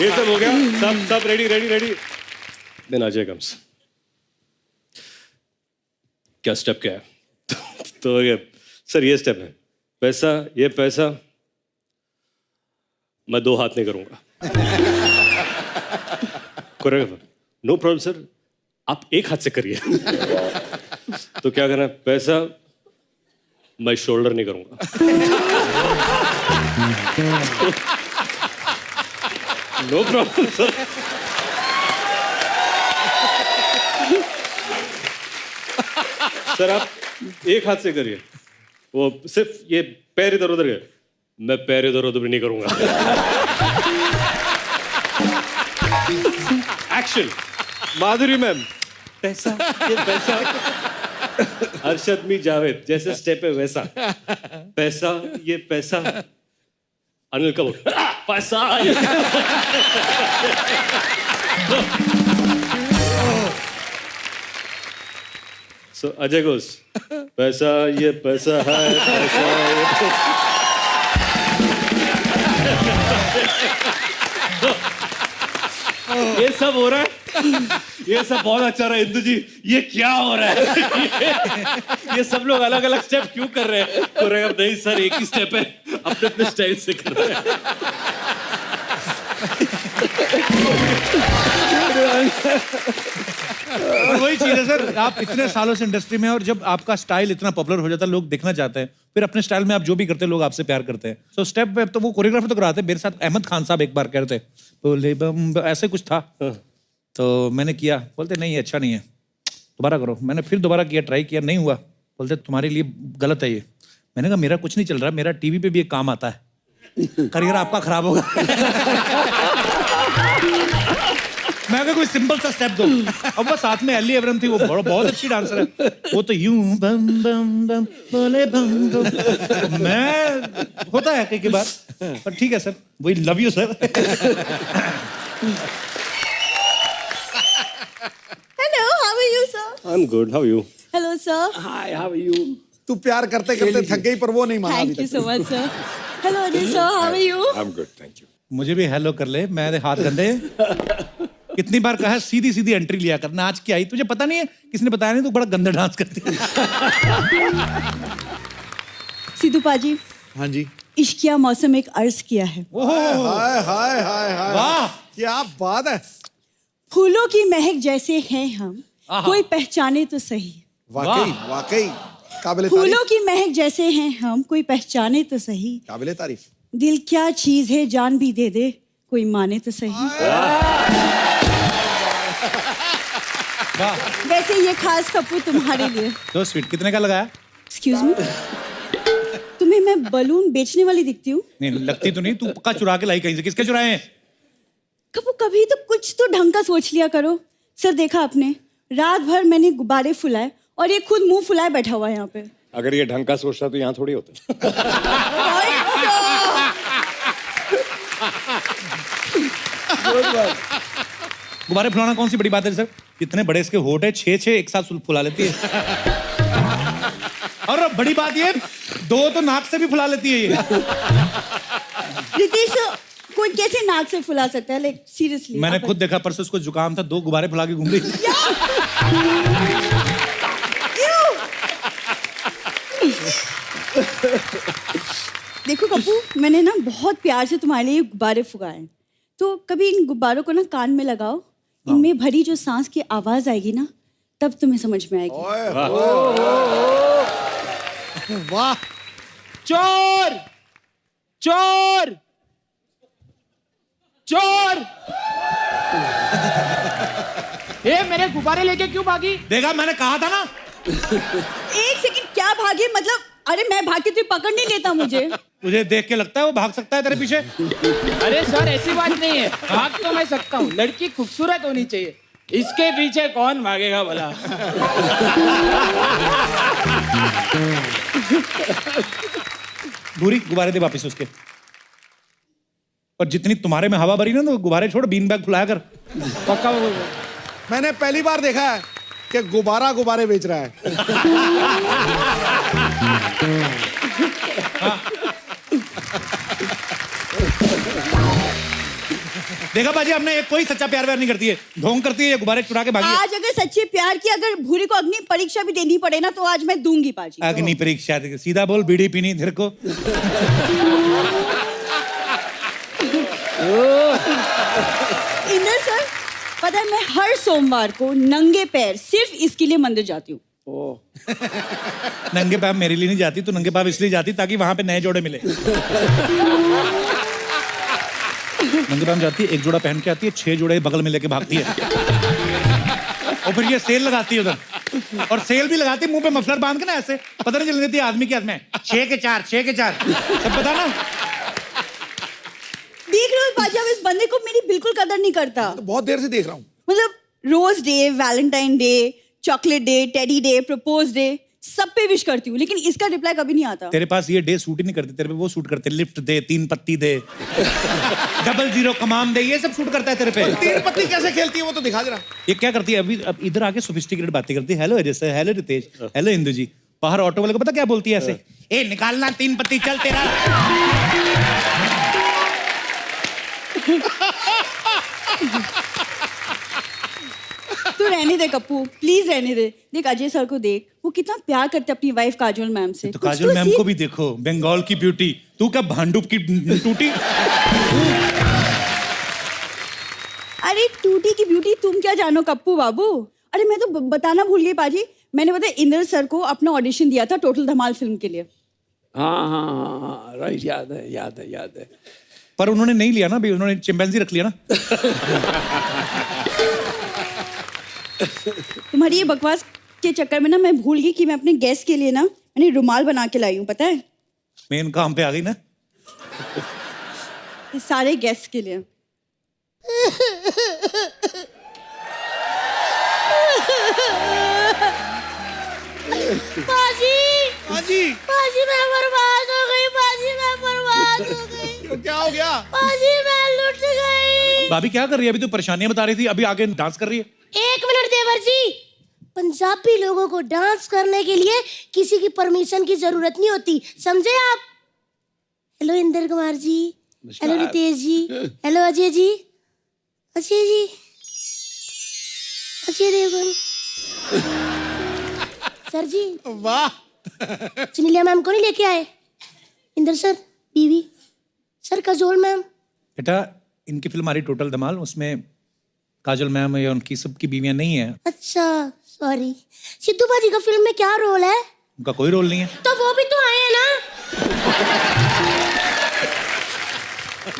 ये सब हो गया, सब रेडी। Then Ajay comes. क्या स्टेप क्या है? तो ये सर ये स्टेप है, पैसा ये पैसा मैं 2 हाथ नहीं करूंगा। कोरियोग्राफर नो प्रॉब्लम सर, आप 1 हाथ से करिए। तो क्या करना है, पैसा मैं शोल्डर नहीं करूंगा। No problem sir. सर आप 1 हाथ से करिए, वो सिर्फ ये पैर इधर उधर है, मैं पैर इधर उधर भी नहीं करूंगा। एक्शन माधुरी मैम, पैसा ये पैसा। अरशद मी जावेद जैसे स्टेप है वैसा, पैसा ये पैसा। अनिल कपूर पैसा। So Ajay goes, पैसा ये पैसा है, पैसा ये। ये सब हो रहा है, ये सब बहुत अच्छा रहा है। इंदु जी ये क्या हो रहा है? ये सब लोग अलग अलग स्टेप क्यों कर रहे हैं? तो नहीं सर एक ही स्टेप है, अपने अपने स्टाइल से कर रहे हैं। और वही चीज है सर, आप इतने सालों से इंडस्ट्री में, और जब आपका स्टाइल इतना पॉपुलर हो जाता है, लोग देखना चाहते हैं, फिर अपने स्टाइल में आप जो भी करते हैं लोग आपसे प्यार करते हैं। सो स्टेप पे तो वो कोरियोग्राफर तो कराते हैं। मेरे साथ अहमद खान साहब एक बार कह रहे थे, बोले बम ऐसे कुछ था, तो मैंने किया, बोलते नहीं अच्छा नहीं है, दोबारा करो। मैंने फिर दोबारा किया, ट्राई किया, नहीं हुआ, बोलते तुम्हारे लिए गलत है ये। मैंने कहा मेरा कुछ नहीं चल रहा, मेरा टीवी पे भी एक काम आता है, करियर आपका खराब होगा। मैं कहा कोई सिंपल सा स्टेप दो। अब वो साथ में एली एवरन थी, वो बहुत अच्छी डांसर है, वो तो यूं बम बम बम बोले बम बम। मैं होता है कई बार, पर ठीक है सर, वही love you sir. Hello, how are you, sir? I'm good, how are you? Hello, sir. Hi how are you? तू प्यार करते करते थक गई, पर वो नहीं माना अभी Thank you तक। so much, sir. Hello, Ajay, sir. How are you? I am good, thank you. मुझे भी हेलो कर ले, मेरे हाथ गंदे। कितनी बार कहा सीधी सीधी एंट्री लिया कर, नाच के आई, तुझे पता नहीं है, किसने बताया नहीं, तू बड़ा गंदा डांस करती है। सिद्धू पाजी, हाँ जी। इश्किया मौसम एक अर्ज किया है। हाय हाय हाय हाय, वाह क्या बात है। फूलों की महक जैसे हैं हम, कोई पहचाने तो सही। वाकई वाकई। काबिले फूलों तारीफ की महक जैसे हैं हम, कोई पहचाने तो सही। काबिले तारीफ। दिल क्या चीज है, जान भी दे दे, कोई माने तो सही। वैसे ये खास कपूर तुम्हारे लिए। तो स्वीट कितने का लगाया? एक्सक्यूज मी, तुम्हें मैं बलून बेचने वाली दिखती हूँ? नहीं लगती तो नहीं, तू पक्का चुरा के लाई कहीं से। किसके चुराए हैं? कपूर कभी तो कुछ तो ढंग का सोच लिया करो। सर देखा आपने, रात भर मैंने गुब्बारे फुलाए और ये खुद मुंह फुलाए बैठा हुआ है यहाँ पे। अगर ये ढंग का सोचता तो यहाँ थोड़ी होता। गुब्बारे फुलाना कौन सी बड़ी बात है सर? इतने बड़े इसके होठ है, 6 एक साथ फुला लेती है। और बड़ी बात ये, 2 तो नाक से भी फुला लेती है ये। रितेश, कोई कैसे नाक से फुला सकता है? लाइक सीरियसली मैंने खुद देखा, परसों उसको जुकाम था, 2 गुब्बारे फुला के घूम रही थी। देखो कपूर, मैंने ना बहुत प्यार से तुम्हारे लिए गुब्बारे फुगाए हैं। तो कभी इन गुब्बारों को ना कान में लगाओ, इनमें भरी जो सांस की आवाज आएगी ना, तब तुम्हें समझ में आएगी। वाह। चोर चोर चोर! ए, मेरे गुब्बारे लेके क्यों भागी? देखा, मैंने कहा था ना। एक सेकंड, क्या भागे? मतलब अरे मैं भागी तो पकड़ नहीं लेता मुझे। तुझे देख के लगता है वो भाग सकता है तेरे पीछे? अरे सर ऐसी बात नहीं है, भाग तो मैं सकता हूँ, लड़की खूबसूरत होनी चाहिए, इसके पीछे कौन भागेगा भला? भूरी, गुब्बारे दे वापस उसके। और जितनी तुम्हारे में हवा भरी ना, तो गुब्बारे छोड़, बीन बैग फुलाया कर। पक्का मैंने पहली बार देखा है कि गुब्बारा गुब्बारे बेच रहा है। देखा बाजी, हमने कोई सच्चा प्यार व्यार नहीं करती है, ढोंग करती है, ये गुब्बारे चुरा के भागी है। आज अगर सच्चे प्यार की अगर भूरी को अग्नि परीक्षा भी देनी पड़े ना, तो आज मैं दूंगी पाजी। अग्नि परीक्षा? सीधा बोल, बीड़ी पीनी धीर को। इंदर सर, पता है मैं हर सोमवार को नंगे पैर सिर्फ इसके लिए मंदिर जाती हूँ। नंगे पाँव मेरे लिए नहीं जाती, तो नंगे पाँव इसलिए जाती ताकि वहां पे नए जोड़े मिले। नंगे पाँव जाती है, 1 जोड़ा पहन के आती है, 6 जोड़े बगल में लेके भागती है। और फिर ये सेल लगाती है उधर, और सेल भी लगाती है मुंह पे मफलर बांध के ना, ऐसे पता नहीं चल देती आदमी के हाथ में 6 के 4 6 के 4, सब पता ना। देख रहे हो पाजी, अब इस बंदे को मेरी बिल्कुल कदर नहीं करता। तो बहुत देर से देख रहा हूँ। मतलब rose day, valentine day, chocolate day, teddy day, propose day, सब पे विश करती हूँ, लेकिन इसका रिप्लाई कभी नहीं आता। तेरे पास ये डे सूट ही नहीं करते, तेरे पे वो सूट करते, लिफ्ट दे, 3 पत्ती दे, 00 कमाम दे, ये सब सूट करता है तेरे पे। 3 पत्ती कैसे खेलती है वो तो दिखा जरा। ये क्या करती है अभी? अब इधर आके सोफिस्टिकेटेड बातें करती है। Hello Ajay sir, hello Ritesh, hello Indu ji. बाहर ऑटो वाले को पता क्या बोलती है ऐसे? ए निकालना 3 पत्ती, चल तेरा। तू रहने दे कप्पू, प्लीज रहने दे। देख अजय सर को देख, वो कितना प्यार करते अपनी वाइफ काजोल मैम से। तो कुछ काजोल मैम सीख। को भी देखो, बंगाल की ब्यूटी। तू क्या भांडुप की टूटी? अरे टूटी की ब्यूटी तुम क्या जानो कप्पू बाबू। अरे मैं तो बताना भूल गई पाजी, मैंने पता है इंद्र सर को अपना ऑडिशन दिया था टोटल धमाल फिल्म के लिए। हाँ, राइट, याद है। पर उन्होंने नहीं लिया ना, भी उन्होंने चिंपैंजी रख लिया ना। तुम्हारी ये बकवास के चक्कर में ना मैं भूल गई कि मैं अपने गेस्ट के लिए ना मैंने रुमाल बना के लाई हूँ, पता है? मेन काम पे आ गई ना। ये सारे गेस्ट के लिए। पाजी मैं बर्बाद हो गई, मैं बर्बाद हो गई। तो क्या हो गया? पाजी मैं लुट गई। भाभी क्या कर रही है? अभी तो परेशानियां बता रही थी, अभी आगे डांस कर रही है। 1 मिनट देवर जी, पंजाबी लोगों को डांस करने के लिए किसी की परमिशन की जरूरत नहीं होती, समझे आप? हेलो इंद्र कुमार जी, हेलो रितेश जी, हेलो अजय जी, अजय देवगन सर जी। वाह। सुनीलिया मैम को नहीं लेके आए? इंद्र सर बीवी, सर काजोल मैम। बेटा इनकी फिल्म आ रही टोटल धमाल, उसमें काजल मैम या उनकी सबकी बीवियां नहीं है। अच्छा सॉरी। सिद्धू बाजी का फिल्म में क्या रोल है? उनका कोई रोल नहीं है। तो वो भी तो आए हैं ना।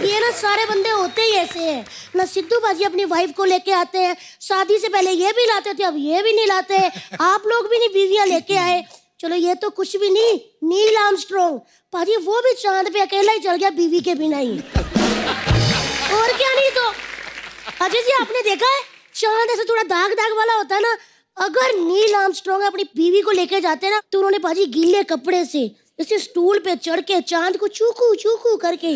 ये ना सारे बंदे होते ही ऐसे हैं ना। सिद्धू बाजी अपनी वाइफ को लेके आते हैं, शादी से पहले ये भी लाते थे, अब ये भी नहीं लाते। आप लोग भी नहीं बीवियां लेके आए। चलो ये तो कुछ भी नहीं, नील आर्मस्ट्रॉन्ग पाजी वो भी चांद पे अकेला ही चल गया बीवी के बिना ही। और क्या नहीं तो अजय जी आपने देखा है चांद ऐसे थोड़ा दाग दाग वाला होता है ना, अगर नील आर्मस्ट्रॉन्ग अपनी बीवी को लेके जाते ना तो उन्होंने पाजी गीले कपड़े से जैसे स्टूल पे चढ़ के चांद को चूकू चूकू करके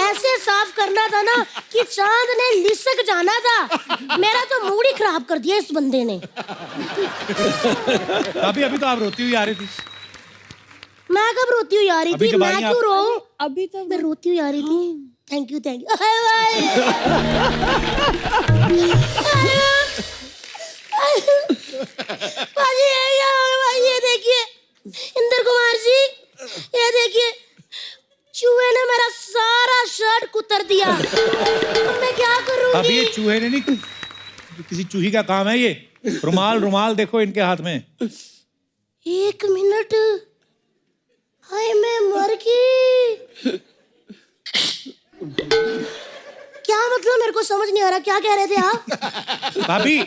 ऐसे साफ करना था ना कि चांद ने लिसक जाना था। मेरा तो मूड ही खराब कर दिया इस बंदे ने। अभी तो आप रोती हुई आ रही थी। मैं कब रोती हुई आ रही थी? मैं क्यों रोऊं? अभी तो मैं रोती हुई आ रही थी। थैंक यू ये देखिए इंदर कुमार जी, ये देखिए चूहे ने मेरा सारा शर्ट कुतर दिया। मैं क्या करूंगी? अभी ये चूहे ने नहीं, किसी चूही का काम है ये। रुमाल देखो इनके हाथ में। 1 मिनट, हाय मैं मर गई। क्या मतलब मेरे को समझ नहीं आ रहा, क्या कह रहे थे आप? भाभी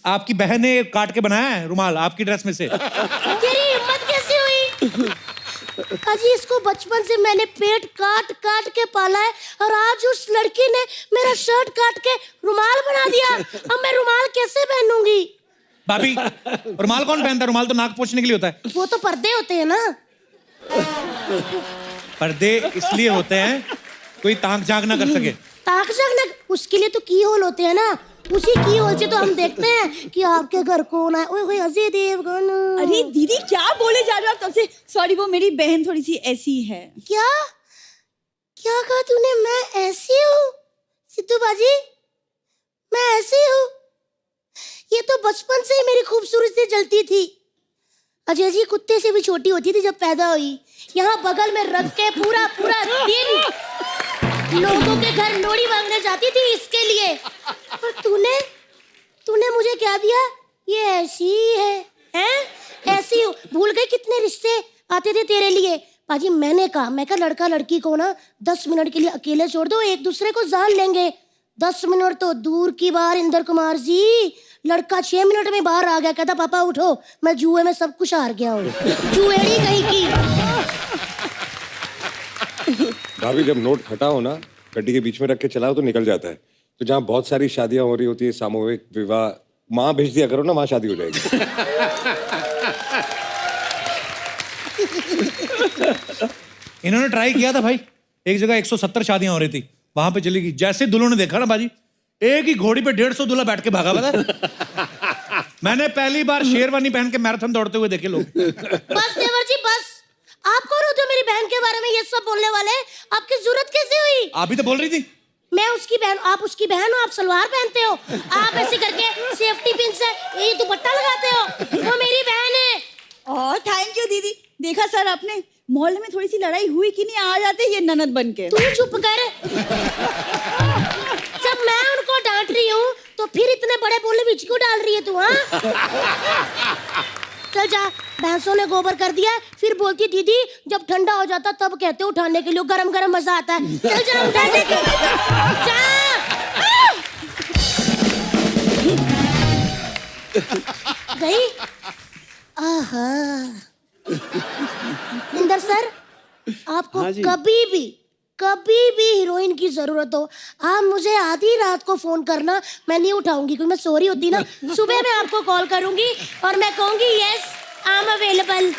आपकी बहन ने काट के बनाया है रुमाल आपकी ड्रेस में से। तेरी हिम्मत कैसे हुई? अजी इसको बचपन से मैंने पेट काट काट के पाला है और आज उस लड़की ने मेरा शर्ट काट के रुमाल बना दिया। अब मैं रुमाल कैसे पहनूंगी? भाभी रुमाल कौन पहनता है? रुमाल तो नाक पोंछने के लिए होता है। वो तो पर्दे होते हैं ना। पर्दे इसलिए होते हैं कोई ताक झांक ना कर सके। ताक झांक ना, उसके लिए तो की होल होते हैं ना। उसी की होल से तो हम देखते हैं कि आपके घर कौन है। ओए अजय देवगन। अरे दीदी क्या बोले जा रहे हो आप तब से? सॉरी वो मेरी बहन थोड़ी सी ऐसी है। क्या क्या कहा तूने? मैं ऐसी हूँ सिद्धू बाजी? मैं ऐसी हूँ? ये तो बचपन से ही मेरी खूबसूरती जलती थी। अजय जी कुत्ते से भी छोटी होती थी जब पैदा हुई। यहाँ बगल में रख के पूरा दिन लोगों के घर लोड़ी मांगने जाती थी इसके लिए। और तूने मुझे क्या दिया? ये ऐसी है ऐसी भूल गई कितने रिश्ते आते थे तेरे लिए। पाजी मैं कहा लड़का लड़की को ना 10 मिनट के लिए अकेले छोड़ दो, एक दूसरे को जान लेंगे। 10 मिनट तो दूर की बात इंदर कुमार जी, लड़का 6 मिनट में बाहर आ गया, कहता पापा उठो मैं जुए में सब कुछ हार गया हूँ। जुएड़ी कहीं की। भाभी जब नोट हटा हो ना, गड्डी के बीच में रख के चलाओ तो निकल जाता है। तो जहाँ बहुत सारी शादियां हो रही होती है, सामूहिक विवाह, वहां भेज दिया करो ना, वहां शादी हो जाएगी। इन्होंने ट्राई किया था भाई, एक जगह 170 शादियां हो रही थी, वहां पे चली गई। जैसे दुल्हों ने देखा ना बाजी, एक ही घोड़ी पे 150 दूल्हा बैठ के भागा हुआ था। मैंने पहली बार शेरवानी पहन के मैराथन दौड़ते हुए देखे लोग। बस देवर जी बस, आप कौन होते हो मेरी बहन के बारे में ये सब बोलने वाले? आपकी जरूरत कैसे हुई? आप भी तो बोल रही थी। मैं उसकी बहन, आप उसकी बहन हो, आप सलवार पहनते हो, आप ऐसे करके सेफ्टी पिन से ये दुपट्टा लगाते हो। वो मेरी बहन है। ओह थैंक यू दीदी। देखा सर आपने, मोहल्ले में थोड़ी सी लड़ाई हुई कि नहीं, आ जाते ये ननद बन के। तू चुप कर। जब मैं उनको डांट रही हूँ तो फिर इतने बड़े बोले बीच क्यों डाल रही है तू? हाँ चल जा, भैंसों ने गोबर कर दिया। फिर बोलती दीदी जब ठंडा हो जाता तब कहते उठाने के लिए, गरम गरम मजा आता है। चल जा उठाने के जा। गई। आहा इंदर सर, आपको हाँ जी। कभी भी हीरोइन की जरूरत हो, आप मुझे आधी रात को फोन करना, मैं नहीं उठाऊंगी क्योंकि मैं सो रही होती ना। सुबह मैं आपको कॉल करूंगी और मैं कहूंगी यस आई एम अवेलेबल।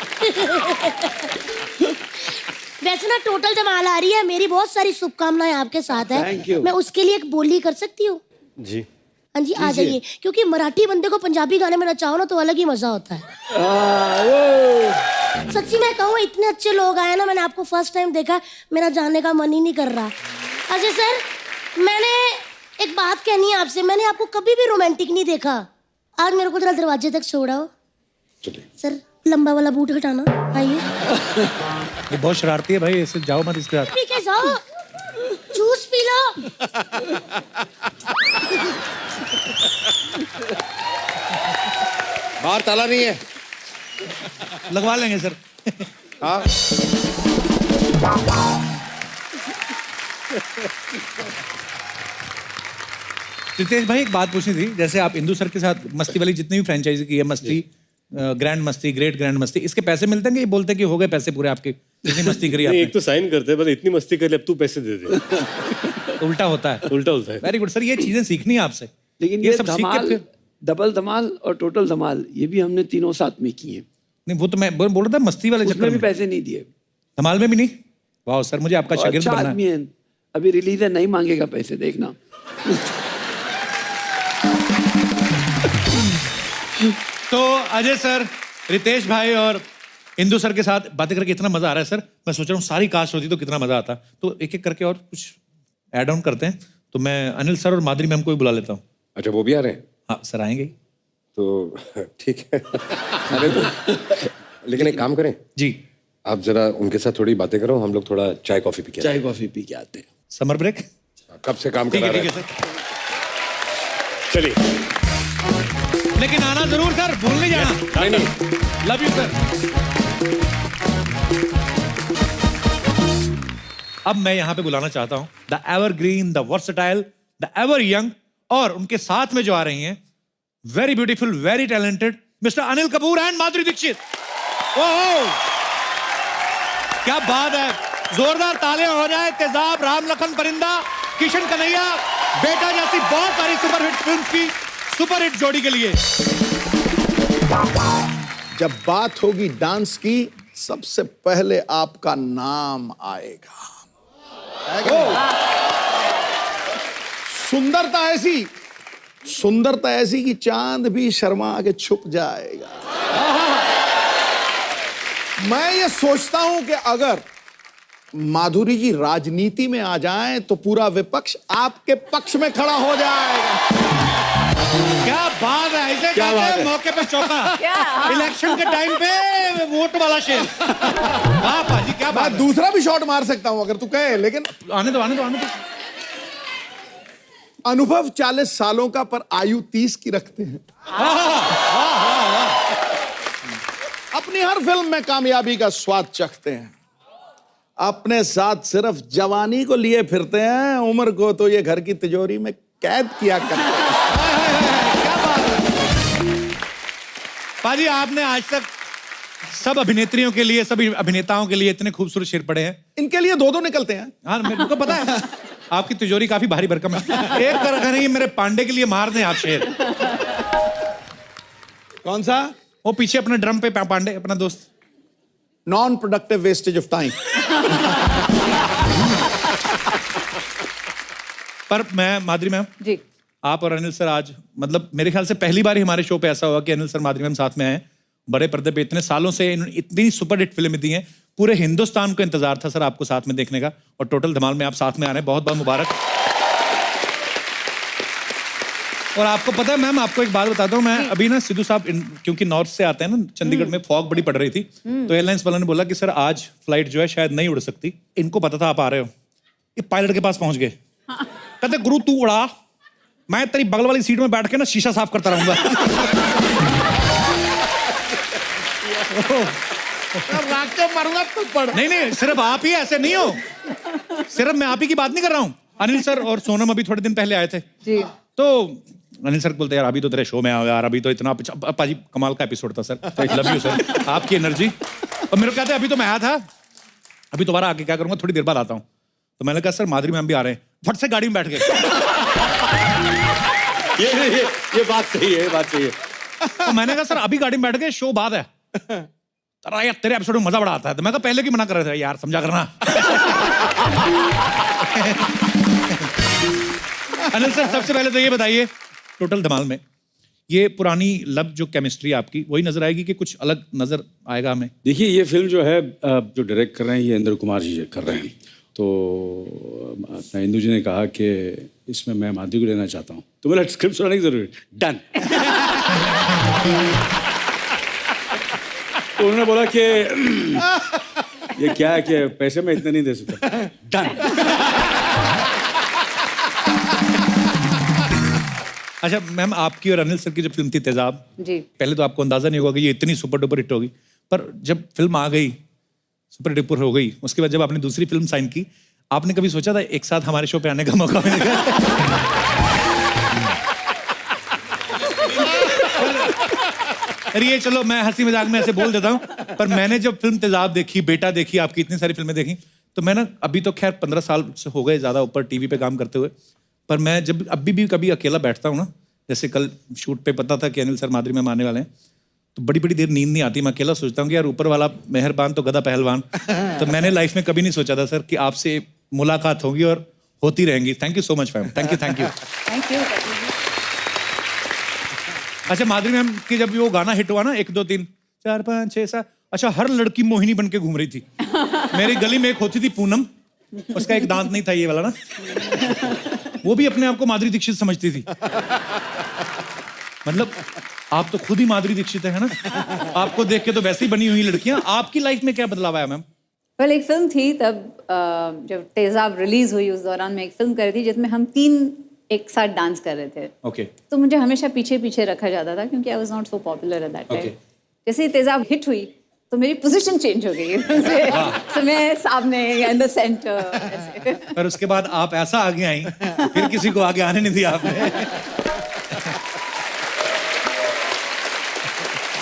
वैसे ना टोटल धमाल आ रही है, मेरी बहुत सारी शुभकामनाएं आपके साथ Thank है। you. मैं उसके लिए एक बोली कर सकती हूँ? जी हाँ जी आ जाइए, क्योंकि मराठी बंदे को पंजाबी गाने में नचाओ ना तो अलग ही मजा होता है। सच्ची मैं कहूँ इतने अच्छे लोग आए ना, मैंने आपको फर्स्ट टाइम देखा, मेरा जाने का मन ही नहीं कर रहा। अजय सर मैंने एक बात कहनी है आपसे, मैंने आपको कभी भी रोमांटिक नहीं देखा। आज मेरे को जरा दरवाजे तक छोड़ाओ। सर लंबा वाला बूट हटाना, आइए। ये बहुत शरारती है भाई, ऐसे जाओ मत इसके साथ। ठीक है जाओ, जूस पी लो। बाहर ताला नहीं है। लगवा लेंगे सर। हाँ रितेश भाई एक बात पूछनी थी, जैसे आप इंदु सर के साथ मस्ती वाली जितनी भी फ्रेंचाइजी की है, मस्ती, ग्रैंड मस्ती, ग्रेट ग्रैंड मस्ती, इसके पैसे मिलते हैं कि ये बोलते हैं कि हो गए पैसे पूरे आपके, जितनी मस्ती करी नहीं, आपने? एक तो साइन करते हैं, बस इतनी मस्ती कर ले अब तू पैसे दे दे। उल्टा होता है। उल्टा होता है। वेरी गुड सर, ये चीजें सीखनी है आपसे। लेकिन ये सब सीख के धमाल, फिर डबल धमाल और टोटल धमाल, ये भी हमने तीनों साथ में किए। नहीं, वो तो मैं बोल रहा था मस्ती वाले उसमें चक्कर भी में। पैसे नहीं दिए। धमाल में भी नहीं? वाह सर, मुझे आपका और शागिर्द अच्छा बनना है। आदमी है, अभी रिलीज है, नहीं मांगेगा पैसे, देखना। तो अजय सर, रितेश भाई और इंदु सर के साथ बातें करके इतना मजा आ रहा है सर, मैं सोच रहा हूँ सारी कास्ट होती तो कितना मजा आता। तो एक एक करके और कुछ ऐड ऑन करते हैं। तो मैं अनिल सर और माधुरी मैम को भी बुला लेता हूँ। अच्छा, वो भी आ रहे हैं? हाँ सर, आएंगे तो ठीक है। अरे तो लेकिन एक काम करें जी, आप जरा उनके साथ थोड़ी बातें करो, हम लोग थोड़ा चाय कॉफी पी के चाय कॉफी पी के आते हैं। समर ब्रेक कब से काम ठीक करा है, रहे ठीक है हैं। सर, चलिए। लेकिन आना जरूर सर, भूल नहीं जाना। नहीं नहीं, लव यू सर। अब मैं यहां पे बुलाना चाहता हूं the evergreen, the versatile, the ever young, और उनके साथ में जो आ रही हैं very beautiful, very talented mister Anil Kapoor and Madhuri Dikshit. ओह क्या बात है, जोरदार तालियां हो जाए। तेजाब, राम लखन परिंदा, किशन कन्हैया, बेटा जैसी बहुत सारी सुपरहिट फिल्म की सुपरहिट जोड़ी के लिए। जब बात होगी डांस की, सबसे पहले आपका नाम आएगा। सुंदरता ऐसी कि चांद भी शर्मा के छुप जाएगा। मैं ये सोचता हूं कि अगर माधुरी जी राजनीति में आ जाएं तो पूरा विपक्ष आपके पक्ष में खड़ा हो जाएगा। क्या बात है, ऐसे क्या कहते हैं मौके पे चौका, इलेक्शन के टाइम पे वोट वाला शेर। वाह पाजी, क्या बात मैं दूसरा भी शॉट मार सकता हूं अगर तू कहे, लेकिन आने दो, आने दो, आने दो। अनुभव 40 सालों का, पर आयु 30 की रखते हैं। अपनी हर फिल्म में कामयाबी का स्वाद चखते हैं, अपने साथ सिर्फ जवानी को लिए फिरते हैं, उम्र को तो ये घर की तिजोरी में कैद किया करते हैं। पाजी, आपने आज तक सब अभिनेत्रियों के लिए, सभी अभिनेताओं के लिए इतने खूबसूरत शेर पढ़े हैं। इनके लिए दो निकलते हैं। हाँ, मेरे को पता है आपकी तिजोरी काफी भारी भरकम है। एक कर नहीं, मेरे पांडे के लिए मार दें आप शेर। कौन सा? वो पीछे अपने ड्रम पे पांडे, अपना दोस्त। Non productive wastage of time. पर मैं, माधुरी मैम जी, आप और अनिल सर आज, मतलब मेरे ख्याल से पहली बार ही हमारे शो पे ऐसा हुआ कि अनिल सर, माधुरी मैम साथ में आए। बड़े पर्दे पे इतने सालों से इतनी सुपरहिट फिल्में दी हैं, पूरे हिंदुस्तान को इंतजार था सर आपको साथ में देखने का, और टोटल धमाल में आप साथ में आ रहे हैं। बहुत बहुत मुबारक। और आपको पता है मैम, आपको एक बात बताता हूँ मैं, अभी ना सिद्धू साहब क्योंकि नॉर्थ से आते हैं ना, चंडीगढ़ में फॉग बड़ी पड़ रही थी, तो एयरलाइंस वालों ने बोला कि सर आज फ्लाइट जो है शायद नहीं उड़ सकती। इनको पता था आप आ रहे हो, ये पायलट के पास पहुंच गए। कहते गुरु तू उड़ा, मैं तेरी बगल वाली सीट में बैठ के ना शीशा साफ करता रहूंगा। मारूंगा तो पड़। नहीं, सिर्फ आप ही, ऐसे नहीं हो, सिर्फ मैं आप ही की बात नहीं कर रहा हूँ। अनिल सर और सोनम अभी थोड़े दिन पहले आए थे जी, तो अनिल सर बोलते यार अभी तो तेरे शो में आ यार, अभी तो इतना पाजी कमाल का एपिसोड था सर, लव यू सर, आपकी एनर्जी। और मेरे को कहते अभी तो मैं आया था, अभी दोबारा आके क्या करूंगा, थोड़ी देर बाद आता हूँ। तो मैंने कहा सर माधुरी मैम भी आ रहे हैं, फट से गाड़ी में बैठ गए। ये बात सही है, ये बात सही है। तो मैंने कहा सर अभी गाड़ी में बैठ गए, शो बाद है। यार तेरे एपिसोड में मजा बड़ा आता है। तो मैं कहा पहले की मना कर रहे थे यार, समझा करना। अनिल सर, सबसे पहले तो ये बताइए, टोटल धमाल में ये पुरानी लब जो केमिस्ट्री आपकी वही नजर आएगी कि कुछ अलग नजर आएगा हमें? देखिए, ये फिल्म जो है, जो डायरेक्ट कर रहे हैं ये इंद्र कुमार जी कर रहे हैं। तो अपना इंदु जी ने कहा कि इसमें मैं माधुरी को लेना चाहता हूँ, तो बोला स्क्रिप्ट सुनाने की जरूरत, डन। तो उन्होंने बोला कि ये क्या है कि पैसे में इतने नहीं दे सकता, डन। अच्छा मैम, आपकी और अनिल सर की जो फिल्म थी तेजाब जी, पहले तो आपको अंदाजा नहीं होगा कि ये इतनी सुपर डुपर हिट होगी, पर जब फिल्म आ गई, सुपर डुपर हो गई, उसके बाद जब आपने दूसरी फिल्म साइन की, आपने कभी सोचा था एक साथ हमारे शो पे आने का मौका मिलेगा? अरे ये चलो मैं हंसी मजाक में ऐसे बोल देता हूँ, पर मैंने जब फिल्म तेजाब देखी, बेटा देखी, आपकी इतनी सारी फिल्में देखी, तो मैं ना अभी तो खैर 15 साल से हो गए ज़्यादा ऊपर टीवी पे काम करते हुए, पर मैं जब अभी भी कभी अकेला बैठता हूँ ना, जैसे कल शूट पे पता था कि अनिल सर माधुरी मैम आने वाले हैं, तो बड़ी बड़ी देर नींद नहीं आती, मैं अकेला सोचता हूँ कि यार ऊपर वाला मेहरबान तो गधा पहलवान। तो मैंने लाइफ में कभी नहीं सोचा था सर कि आपसे मुलाकात होगी और होती रहेंगी। Thank you so much ma'am, thank you thank you. Thank you. अच्छा माधुरी मैम की जब वो गाना हिट हुआ ना 1 2 3 4 5 6 7, अच्छा हर लड़की मोहिनी बन के घूम रही थी। मेरी गली में एक होती थी पूनम, उसका एक दांत नहीं था ये वाला ना, वो भी अपने आप को माधुरी दीक्षित समझती थी। मतलब आप तो खुद ही माधुरी दीक्षित है ना, आपको देख के तो वैसे ही बनी हुई लड़कियां। आपकी लाइफ में क्या बदलाव आया मैम? वेल एक फिल्म थी तब, जब तेजाब रिलीज हुई उस दौरान मैं एक फिल्म कर रही थी जिसमें हम 3 एक साथ डांस कर रहे थे। ओके। तो मुझे हमेशा पीछे पीछे रखा जाता था क्योंकि I was not so popular at that time. जैसे ही तेजाब हिट हुई तो मेरी पोजीशन चेंज हो गई। तो मैं सामने इन द सेंटर ऐसे। पर उसके बाद आप ऐसा आगे आई, फिर किसी को आगे आने नहीं दिया आपने।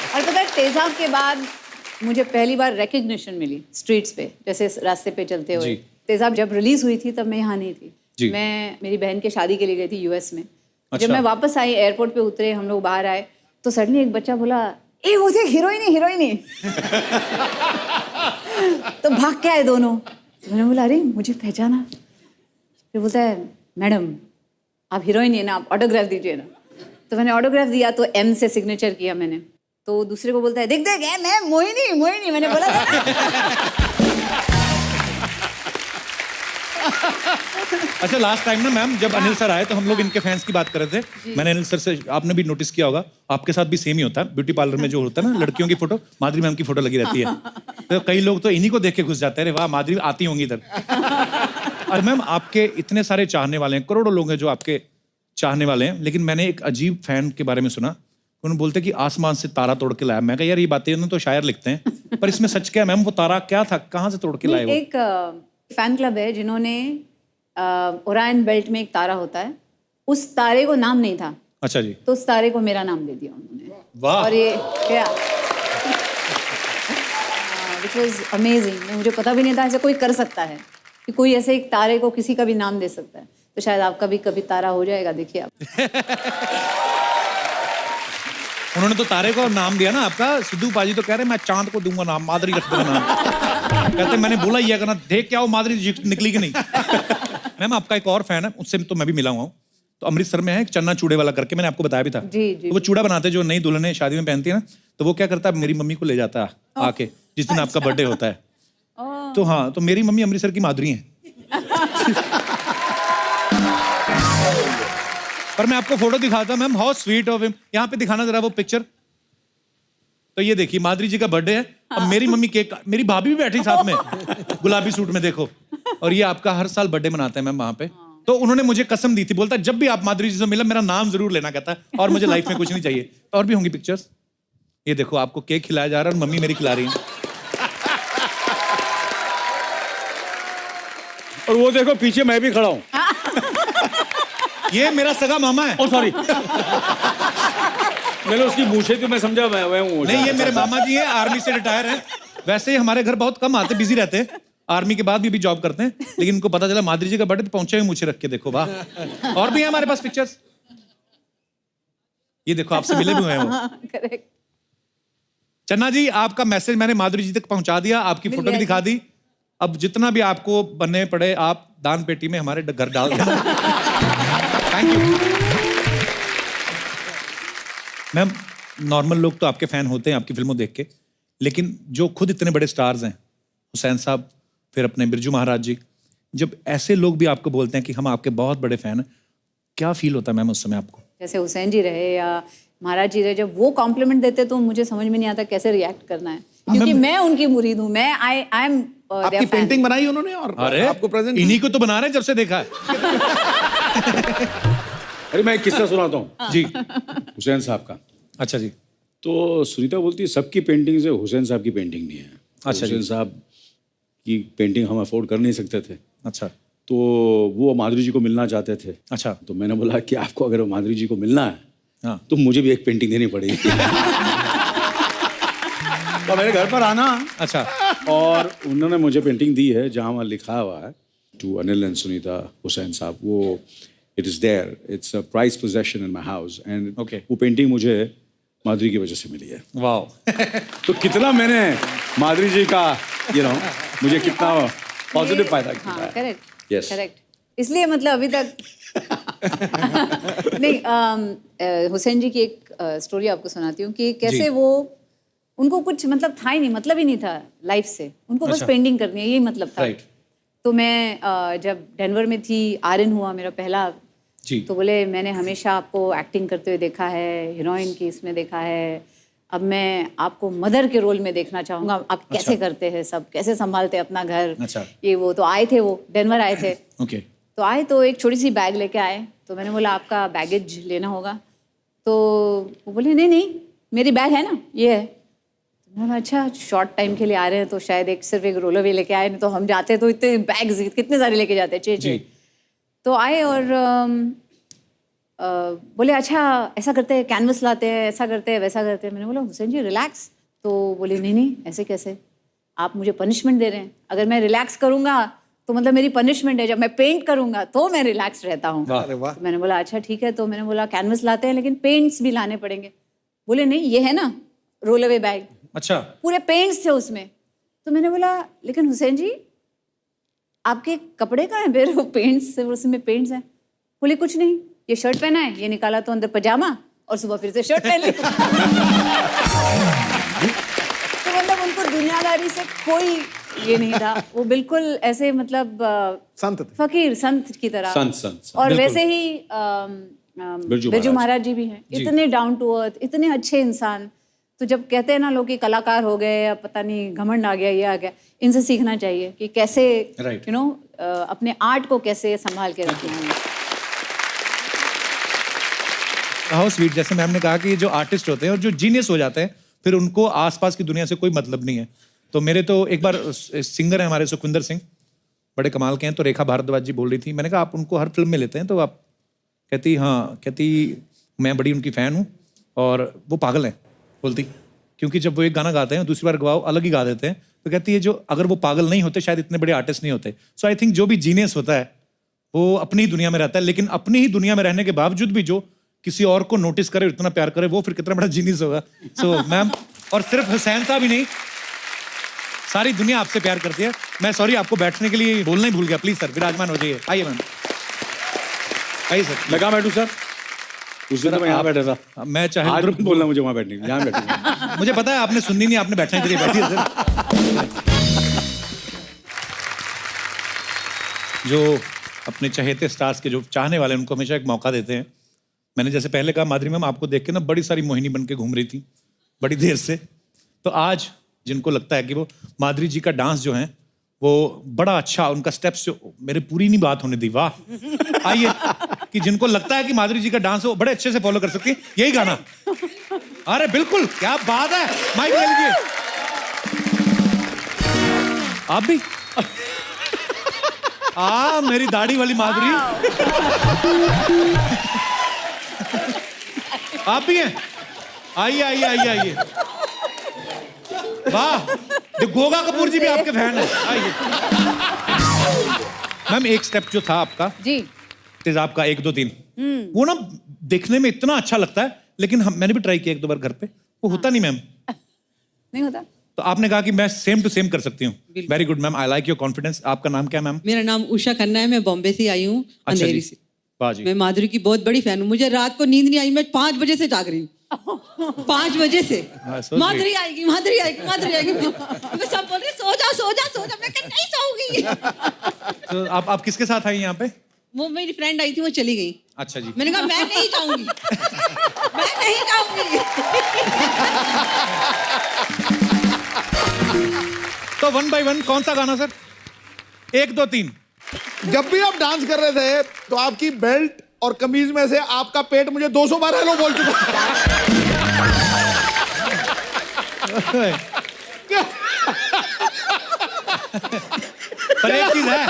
और पता है तेजाब के बाद मुझे पहली बार रिकग्निशन मिली स्ट्रीट्स पे, जैसे रास्ते पे चलते हुए। तेजाब जब रिलीज हुई थी तब मैं यहाँ नहीं थी, मैं मेरी बहन के शादी के लिए गई थी यूएस में। अच्छा। जब मैं वापस आई, एयरपोर्ट पे उतरे, हम लोग बाहर आए, तो सडनली एक बच्चा बोला, ए वो देख हीरोइन है, हीरोइन है। तो भाग के आए दोनों। तो मैंने बोला अरे मुझे पहचाना। फिर बोलता है मैडम आप हीरोइन है ना, आप ऑटोग्राफ दीजिए ना। तो मैंने ऑटोग्राफ दिया, तो एम से सिग्नेचर किया मैंने। तो दूसरे को बोलता है देख देख मैं मोहिनी मोहिनी, मैंने बोला अच्छा लास्ट टाइम ना मैम जब अनिल सर आए तो हम लोग इनके फैंस की बात कर रहे थे। मैंने अनिल सर से, आपने भी नोटिस किया होगा, आपके साथ भी सेम ही होता है, ब्यूटी पार्लर में जो होता है ना लड़कियों की फोटो, माधुरी मैम की फोटो लगी रहती है। तो कई लोग तो इन्हीं को देख के घुस जाते हैं, अरे वाह माधुरी आती होंगी इधर। और मैम आपके इतने सारे चाहने वाले हैं, करोड़ों लोग हैं जो आपके चाहने वाले हैं, लेकिन मैंने एक अजीब फैन के बारे में सुना, उन्होंने बोलते कि आसमान से तारा तोड़ के लाया। मैं कहा यार ये बातें उन्होंने तो शायर लिखते हैं, पर इसमें सच क्या है मैम? वो तारा क्या था, कहाँ से तोड़ के लाए? वो एक फैन क्लब है जिन्होंने ओरायन बेल्ट में एक तारा होता है, उस तारे को नाम नहीं था। अच्छा जी। तो उस तारे को मेरा नाम दे दिया उन्होंने। वाह। और ये क्या विच वाज अमेजिंग। मुझे पता भी नहीं था ऐसे कोई कर सकता है, कि कोई ऐसे एक तारे को किसी का भी नाम दे सकता है। तो शायद आपका भी कभी तारा हो जाएगा, देखिए आप। उन्होंने तो तारे को नाम दिया ना आपका। सिद्धू पाजी तो कह रहे मैं चांद को दूंगा नाम, माधुरी रख दूंगा नाम। कहते मैंने बोला ये करना, देख क्या वो माधुरी निकली कि नहीं। मैम आपका एक और फैन है, उससे तो मैं भी मिला हुआ हूँ, तो अमृतसर में है एक चन्ना चूड़े वाला करके, मैंने आपको बताया भी था। जी, जी। तो वो चूड़ा बनाते जो नई दुल्हन शादी में पहनती है ना, तो वो क्या करता है मेरी मम्मी को ले जाता है आके जिस दिन आपका बर्थडे होता है। तो हाँ, तो मेरी मम्मी अमृतसर की माधुरी है। पर मैं आपको फोटो दिखाता हूं ma'am, how sweet of him. यहाँ पे दिखाना जरा वो पिक्चर। तो ये देखिए माधुरी जी का बर्थडे है, अब मेरी मम्मी केक, मेरी भाभी भी बैठी साथ में गुलाबी सूट में, देखो। और ये आपका हर साल बर्थडे मनाते हैं मैम वहाँ पे। तो उन्होंने मुझे कसम दी थी, बोलता जब भी आप माधुरी जी से मिला मेरा नाम जरूर लेना, कहता है और मुझे लाइफ में कुछ नहीं चाहिए। और भी होंगी पिक्चर्स। ये देखो आपको केक खिलाया जा रहा है और मम्मी मेरी खिला रही है। और वो देखो पीछे मैं भी खड़ा हूँ। ये मेरा सगा मामा है। ओ सॉरी। मैंने उसकी मूछे थी, मैं समझा मैं हूँ। नहीं ये मेरे मामा जी हैं, आर्मी से रिटायर हैं। वैसे ही हमारे घर बहुत कम आते, बिजी रहते हैं, आर्मी के बाद भी जॉब करते हैं, लेकिन उनको पता चला माधुरी जी का बर्थडे, पहुंचे हुए मूछे रख के, देखो वाह। और भी है हमारे पास पिक्चर्स। ये देखो आपसे मिले भी हुए हैं वो। करेक्ट। चन्ना जी आपका मैसेज मैंने माधुरी जी तक पहुंचा दिया, आपकी फोटो भी दिखा दी। अब जितना भी आपको बनने पड़े आप दान पेटी में हमारे घर डाल देना। Thank you ma'am. नॉर्मल लोग तो आपके फैन होते हैं आपकी फिल्मों देख के, लेकिन जो खुद इतने बड़े स्टार्स हैं, हुसैन साहब, फिर अपने बिरजू महाराज जी, जब ऐसे लोग भी आपको बोलते हैं कि हम आपके बहुत बड़े फैन हैं, क्या फील होता है मैम उस समय आपको? जैसे हुसैन जी रहे या महाराज जी रहे, जब वो कॉम्प्लीमेंट देते तो मुझे समझ में नहीं आता कैसे रिएक्ट करना है, क्योंकि मैं उनकी मुरीद हूँ। मैं आई एम आपकी पेंटिंग बनाई उन्होंने और अरे आपको प्रेजेंट इन्हीं को तो बना रहे हैं जब से देखा है। अरे मैं एक किस्सा सुनाता हूँ जी। हुसैन साहब का। अच्छा जी। तो सुनीता बोलती है सबकी पेंटिंग से हुसैन साहब की पेंटिंग नहीं है। अच्छा जी। हुसैन साहब की पेंटिंग हम अफोर्ड कर नहीं सकते थे, अच्छा तो वो माधुरी जी को मिलना चाहते थे। अच्छा तो मैंने बोला कि आपको अगर माधुरी जी को मिलना है हाँ तो मुझे भी एक पेंटिंग देनी पड़ेगी। तो मेरे घर पर आना। अच्छा और उन्होंने मुझे पेंटिंग दी है जहाँ वहाँ लिखा हुआ है टू अनिल एंड सुनीता हुसैन साहब। वो it is there, it's a prize possession in my house and Okay. वो पेंटिंग मुझे माधुरी की वजह से मिली है। वाह तो कितना मैंने माधुरी जी का मुझे कितना पॉजिटिव फायदा किया हाँ है। Correct Yes. करेक्ट। इसलिए मतलब अभी तक नहीं, हुसैन जी की एक स्टोरी आपको सुनाती हूँ कि कैसे जी। वो उनको कुछ मतलब था ही नहीं, मतलब ही नहीं था लाइफ से, उनको बस अच्छा। पेंटिंग करनी है यही मतलब था। राइट तो मैं जब डेनवर में थी, आर्यन हुआ मेरा पहला, जी तो बोले मैंने हमेशा आपको एक्टिंग करते हुए देखा है, हीरोइन की इसमें देखा है, अब मैं आपको मदर के रोल में देखना चाहूँगा, आप कैसे करते हैं सब, कैसे संभालते हैं अपना घर, अच्छा। ये वो। तो आए थे वो डेनवर आए थे, ओके तो आए तो एक छोटी सी बैग लेके आए, तो मैंने बोला आपका बैगेज लेना होगा, तो वो बोले नहीं नहीं मेरी बैग है ना ये है। तो मैंने बोला अच्छा शॉर्ट टाइम के लिए आ रहे हैं तो शायद सिर्फ एक रोलर वे लेके आए, नहीं तो हम जाते तो इतने बैग्स कितने सारे लेके जाते हैं, छः। तो आए और बोले अच्छा ऐसा करते हैं, कैनवस लाते हैं, ऐसा करते हैं, वैसा करते हैं। मैंने बोला हुसैन जी रिलैक्स। तो बोले नहीं नहीं ऐसे कैसे, आप मुझे पनिशमेंट दे रहे हैं, अगर मैं रिलैक्स करूँगा तो मतलब मेरी पनिशमेंट है, जब मैं पेंट करूँगा तो मैं रिलैक्स रहता हूँ। अरे वाह। तो मैंने बोला अच्छा ठीक है। तो मैंने बोला कैनवस लाते हैं लेकिन पेंट्स भी लाने पड़ेंगे। बोले नहीं ये है ना रोल अवे बैग, अच्छा पूरे पेंट्स थे उसमें। तो मैंने बोला लेकिन हुसैन जी आपके कपड़े कहाँ हैं, फिर वो पेंट्स उसमें पेंट्स हैं। बोले कुछ नहीं, ये शर्ट पहना है, ये निकाला तो अंदर पजामा और सुबह फिर से शर्ट पहन ली। तो मतलब उनको दुनियादारी से कोई ये नहीं था, वो बिल्कुल ऐसे मतलब संत थे। फकीर संत की तरह। संत और बिल्कुल। वैसे ही बिरजू महाराज जी भी हैं, इतने डाउन टू अर्थ, इतने अच्छे इंसान। तो जब कहते हैं ना लोग कि कलाकार हो गए या पता नहीं घमंड आ गया, ये आ गया, इनसे सीखना चाहिए कि कैसे Right. अपने आर्ट को कैसे संभाल के रखना है। How sweet. जैसे मैम ने कहा कि जो आर्टिस्ट होते हैं और जो जीनियस हो जाते हैं फिर उनको आसपास की दुनिया से कोई मतलब नहीं है। तो मेरे तो एक बार सिंगर है हमारे सुखविंदर सिंह, बड़े कमाल के हैं, तो रेखा भारद्वाज जी बोल रही थी, मैंने कहा आप उनको हर फिल्म में लेते हैं, तो आप कहती हाँ, कहती मैं बड़ी उनकी फ़ैन हूँ और वो पागल हैं, बोलती क्योंकि जब वो एक गाना गाते हैं दूसरी बार गवाओ अलग ही गा देते हैं। तो कहती है जो अगर वो पागल नहीं होते शायद इतने बड़े आर्टिस्ट नहीं होते। सो आई थिंक जो भी जीनियस होता है वो अपनी ही दुनिया में रहता है, लेकिन अपनी ही दुनिया में रहने के बावजूद भी जो किसी और को नोटिस करे, इतना प्यार करे, वो फिर कितना बड़ा जीनियस होगा। सो मैम, और सिर्फ हुसैन साहब ही नहीं, सारी दुनिया आपसे प्यार करती है। मैं सॉरी आपको बैठने के लिए बोलना ही भूल गया, प्लीज सर विराजमान हो जाइए। आइए मैम, आइए सर। मैं कहाँ बैठूँ सर? उस दिन तो मैं यहाँ बैठा था। मैं चाहे आज उधर मत बोलना मुझे वहाँ बैठने, यहाँ बैठूंगा। मुझे पता है आपने सुननी नहीं, आपने बैठने के लिए बैठी है सर। जो अपने चहेते स्टार्स के जो चाहने वाले उनको हमेशा एक मौका देते हैं। मैंने जैसे पहले कहा माधुरी मैम आपको देख के ना बड़ी सारी मोहिनी बन के घूम रही थी बड़ी देर से, तो आज जिनको लगता है कि वो माधुरी जी का डांस जो है वो बड़ा अच्छा, उनका स्टेप्स जो, मेरे पूरी नहीं बात होने दी, वाह। आइए कि जिनको लगता है कि माधुरी जी का डांस वो बड़े अच्छे से फॉलो कर सकती है, यही गाना। अरे बिल्कुल, क्या बात है, माइक ले लीजिए। आप भी मेरी दाढ़ी वाली माधुरी, आप भी हैं? आइए आइए आइए आइए। वाह, गोगा कपूर जी भी आपके फैन है। आइए मैम, एक स्टेप जो था आपका जी, इट आपका 1 2 3, वो ना देखने में इतना अच्छा लगता है, लेकिन मैंने भी ट्राई किया 1 2 बार घर पे, वो होता नहीं मैम। नहीं होता। तो आपने कहा कि मैं सेम टू सेम कर सकती हूँ। Very good ma'am, I like your confidence. आपका नाम क्या है मैम? मेरा नाम उषा खन्ना है, मैं बॉम्बे से आई हूँ, अच्छा अंधेरी जी, से। वाह जी। मैं माधुरी की बहुत बड़ी फैन हूँ, मुझे रात को नींद नहीं आई, मैं 5 बजे से जाग रही हूँ। 5 बजे से माधुरी आएगी, माधुरी आएगी, माधुरी आएगी। मैं सब बोल रहे सो जा सो जा सो जा, मैं नहीं सोऊंगी। तो आप किसके साथ आई यहाँ पे? वो मेरी फ्रेंड आई थी, वो चली गई। अच्छा जी। मैंने कहा मैं नहीं जाऊंगी, मैं नहीं जाऊंगी। तो 1 by 1 कौन सा गाना सर? 1 2 3। जब भी आप डांस कर रहे थे तो आपकी बेल्ट और कमीज में से आपका पेट मुझे 200 बार हेलो बोल चुका है। पर एक चीज है,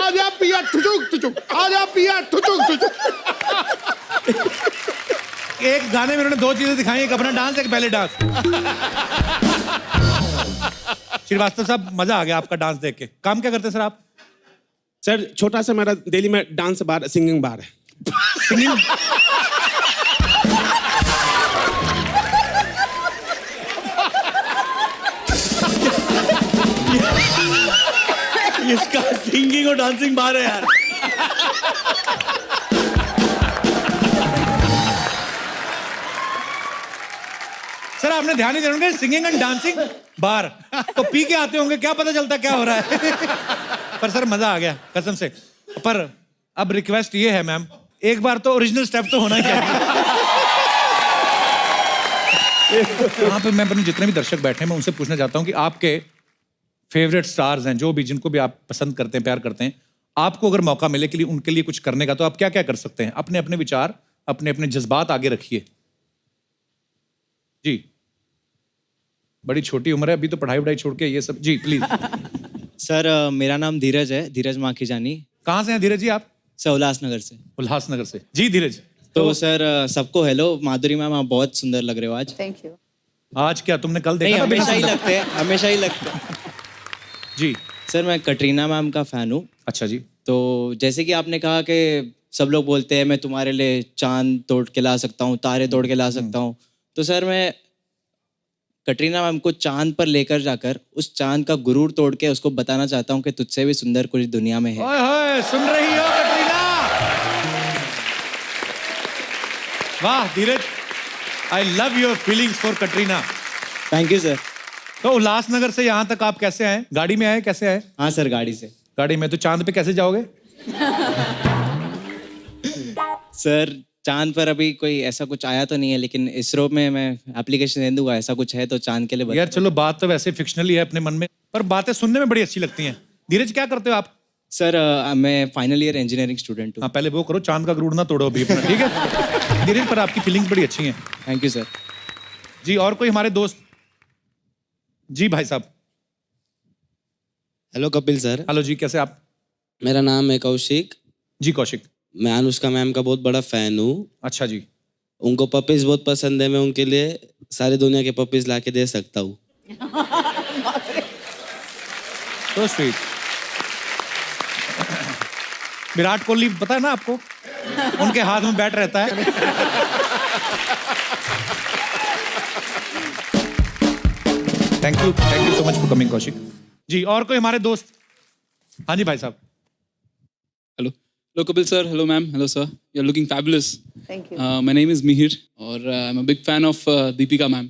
आजा पिया ठुचुक ठुचुक, आजा पिया ठुचुक ठुचुक। एक गाने में उन्होंने दो चीजें दिखाई, एक अपना डांस, एक बैले डांस। श्रीवास्तव साहब, मजा आ गया आपका डांस देख के। काम क्या करते हैं सर आप? सर छोटा सा मेरा दिल्ली में डांस बार, सिंगिंग बार है। सिंगिंग? इसका सिंगिंग और डांसिंग बार है यार। सर आपने ध्यान नहीं देना, सिंगिंग एंड डांसिंग बार, तो पी के आते होंगे, क्या पता चलता क्या हो रहा है। पर सर मजा आ गया कसम से। पर अब रिक्वेस्ट ये है मैम, एक बार तो ओरिजिनल स्टेप तो होना ही चाहिए। यहाँ पे मैं अपने जितने भी दर्शक बैठे हैं, मैं उनसे पूछना चाहता हूँ कि आपके फेवरेट स्टार्स हैं, जो भी, जिनको भी आप पसंद करते हैं, प्यार करते हैं, आपको अगर मौका मिले के लिए उनके लिए कुछ करने का, तो आप क्या क्या कर सकते हैं? अपने अपने विचार, अपने अपने जज्बात आगे रखिए जी। बड़ी छोटी उम्र है अभी, तो पढ़ाई वढ़ाई छोड़ के ये सब। जी प्लीज। सर मेरा नाम धीरज है, धीरज माखीजानी। कहाँ से हैं धीरज जी आप? सर उल्लासनगर से। उल्लासनगर से। जी धीरज। तो सर सबको हेलो। माधुरी मैम आप बहुत सुंदर लग रहे हो आज। Thank you. आज क्या तुमने कल देखा? नहीं, था बिना हमेशा ही सुंदर? लगते हैं, हमेशा ही लगते हैं। जी सर मैं कटरीना मैम का फैन हूँ। अच्छा जी। तो जैसे कि आपने कहा कि सब लोग बोलते हैं मैं तुम्हारे लिए चांद तोड़ के ला सकता हूँ, तारे तोड़ के ला सकता हूँ, तो सर मैं कटरीना मैम को चांद पर लेकर जाकर उस चांद का गुरूर तोड़ के उसको बताना चाहता हूँ कि तुझसे भी सुंदर कुछ दुनिया में है। ओए होए, सुन रही हो कटरीना? वाह Dheeraj, I love your feelings for Katrina. Thank you sir. तो उल्लासनगर से यहाँ तक आप कैसे आए? गाड़ी में आए, कैसे आए? हाँ सर गाड़ी से। गाड़ी में? तो चांद पे कैसे जाओगे? सर चांद पर अभी कोई ऐसा कुछ आया तो नहीं है, लेकिन इसरो में मैं एप्लीकेशन दे दूंगा, ऐसा कुछ है तो चांद के लिए यार चलो, बात तो वैसे फिक्शनल ही है अपने मन में, पर बातें सुनने में बड़ी अच्छी लगती हैं। धीरज क्या करते हो आप? सर मैं फाइनल ईयर इंजीनियरिंग स्टूडेंट हूँ। हाँ पहले वो करो, चांद का गुरूर ना तोड़ो अभी अपना, ठीक है? धीरज, पर आपकी फीलिंग्स बड़ी अच्छी हैं। Thank you sir. जी और कोई हमारे दोस्त? जी भाई साहब। Hello Kapil sir. हेलो जी, कैसे आप? मेरा नाम है कौशिक। जी कौशिक। मैं अनुष्का मैम का बहुत बड़ा फैन हूँ। अच्छा जी। उनको पपीज बहुत पसंद है, मैं उनके लिए सारी दुनिया के पपीज ला के दे सकता हूँ। तो स्वीट। विराट कोहली पता है ना आपको? उनके हाथ में बैट रहता है। Thank you so much for coming Kaushik ji. और कोई हमारे दोस्त? हाँ जी भाई साहब। Hello hello Kapil sir, hello ma'am, hello sir, you are looking fabulous. Thank you. My name is Mihir और I am a big fan of Deepika ma'am.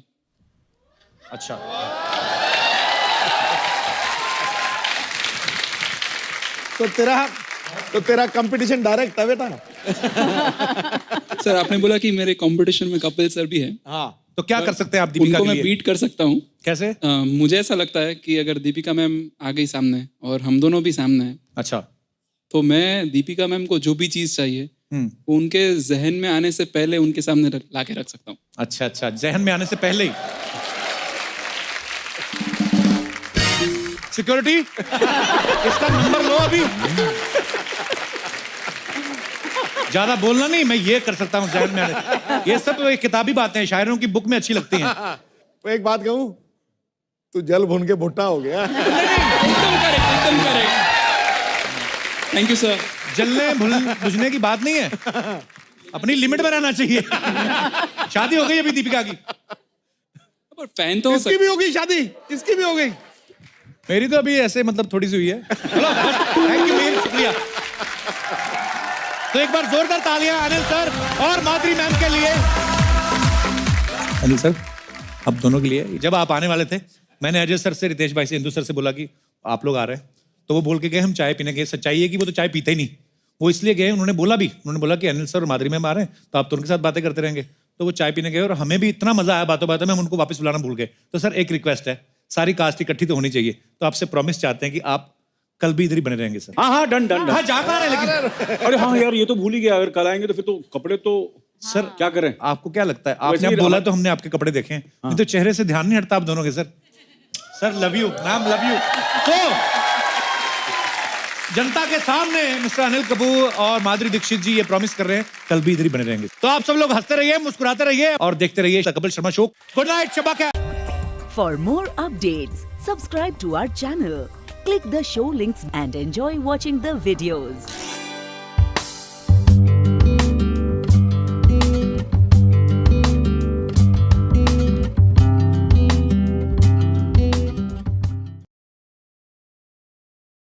अच्छा। तो तेरा कंपटीशन डायरेक्ट है बेटा। सर आपने बोला कि मेरे कंपटीशन में कपिल सर भी है। हाँ, तो क्या कर सकते हैं आप दीपिका उनको के मैं लिए? बीट कर सकता हूँ। कैसे? मुझे ऐसा लगता है कि अगर दीपिका मैम आ गई सामने और हम दोनों भी सामने हैं, अच्छा, तो मैं दीपिका मैम को जो भी चीज चाहिए वो उनके जहन में आने से पहले उनके सामने ला के रख सकता हूँ। अच्छा अच्छा, जहन में आने से पहले ही। सिक्योरिटी, इसका नंबर लो अभी। ज्यादा बोलना नहीं, मैं ये कर सकता हूँ जहन में आने। ये सब तो एक किताबी बातें हैं, शायरों की बुक में अच्छी लगती हैं। तो एक बात कहूं, तू जल भुन के भुट्टा हो गया। एकदम करेक्ट, एकदम करेक्ट। Thank you sir. जलने बुझने की बात नहीं है, अपनी लिमिट में रहना चाहिए। शादी हो गई अभी दीपिका की? पर फैन तो इसकी भी हो गई शादी, इसकी भी हो गई। मेरी तो अभी ऐसे मतलब थोड़ी सी हुई है। चलो, थैंक यू मीर, शुक्रिया। तो एक बार जोरदार तालियां अनिल सर और माधुरी मैम के लिए। अनिल सर, अब दोनों के लिए। जब आप आने वाले थे, मैंने अजय सर से, रितेश भाई से, इंदु सर से बोला कि आप लोग आ रहे हैं, तो वो बोल के गए हम चाय पीने गए। सच्चाई है कि वो तो चाय पीते ही नहीं, वो इसलिए गए, उन्होंने बोला भी, उन्होंने बोला कि अनिल सर और माधुरी मैम आ रहे हैं, तो आप तो उनके साथ बातें करते रहेंगे। तो वो चाय पीने गए और हमें भी इतना मजा आया बातों बातों में, हम उनको वापस बुलाना भूल गए। तो सर एक रिक्वेस्ट है, सारी कास्ट इकट्ठी तो होनी चाहिए, तो आपसे प्रॉमिस चाहते हैं कि आप कल भी इधर ही बने रहेंगे सर। हाँ हाँ डन डन डन। हाँ जा कहाँ रहे लेकिन अरे हाँ यार ये तो भूल ही गया, अगर कल आएंगे तो फिर तो कपड़े तो सर क्या करें? आपको क्या लगता है, वैसे आपने ही बोला हम- तो हमने आपके कपड़े देखे हैं, नहीं तो चेहरे से ध्यान नहीं हटता आप दोनों के sir. Sir love you ma'am, love you. तो जनता के सामने मिस्टर अनिल कपूर और माधुरी दीक्षित जी ये प्रॉमिस कर रहे हैं कल भी इधर ही बने रहेंगे। तो आप सब लोग हंसते रहिए, मुस्कुराते रहिए और देखते रहिए Kapil Sharma show. Good night, शब्बा खैर। For more updates, subscribe to our channel, click the show links and enjoy watching the videos.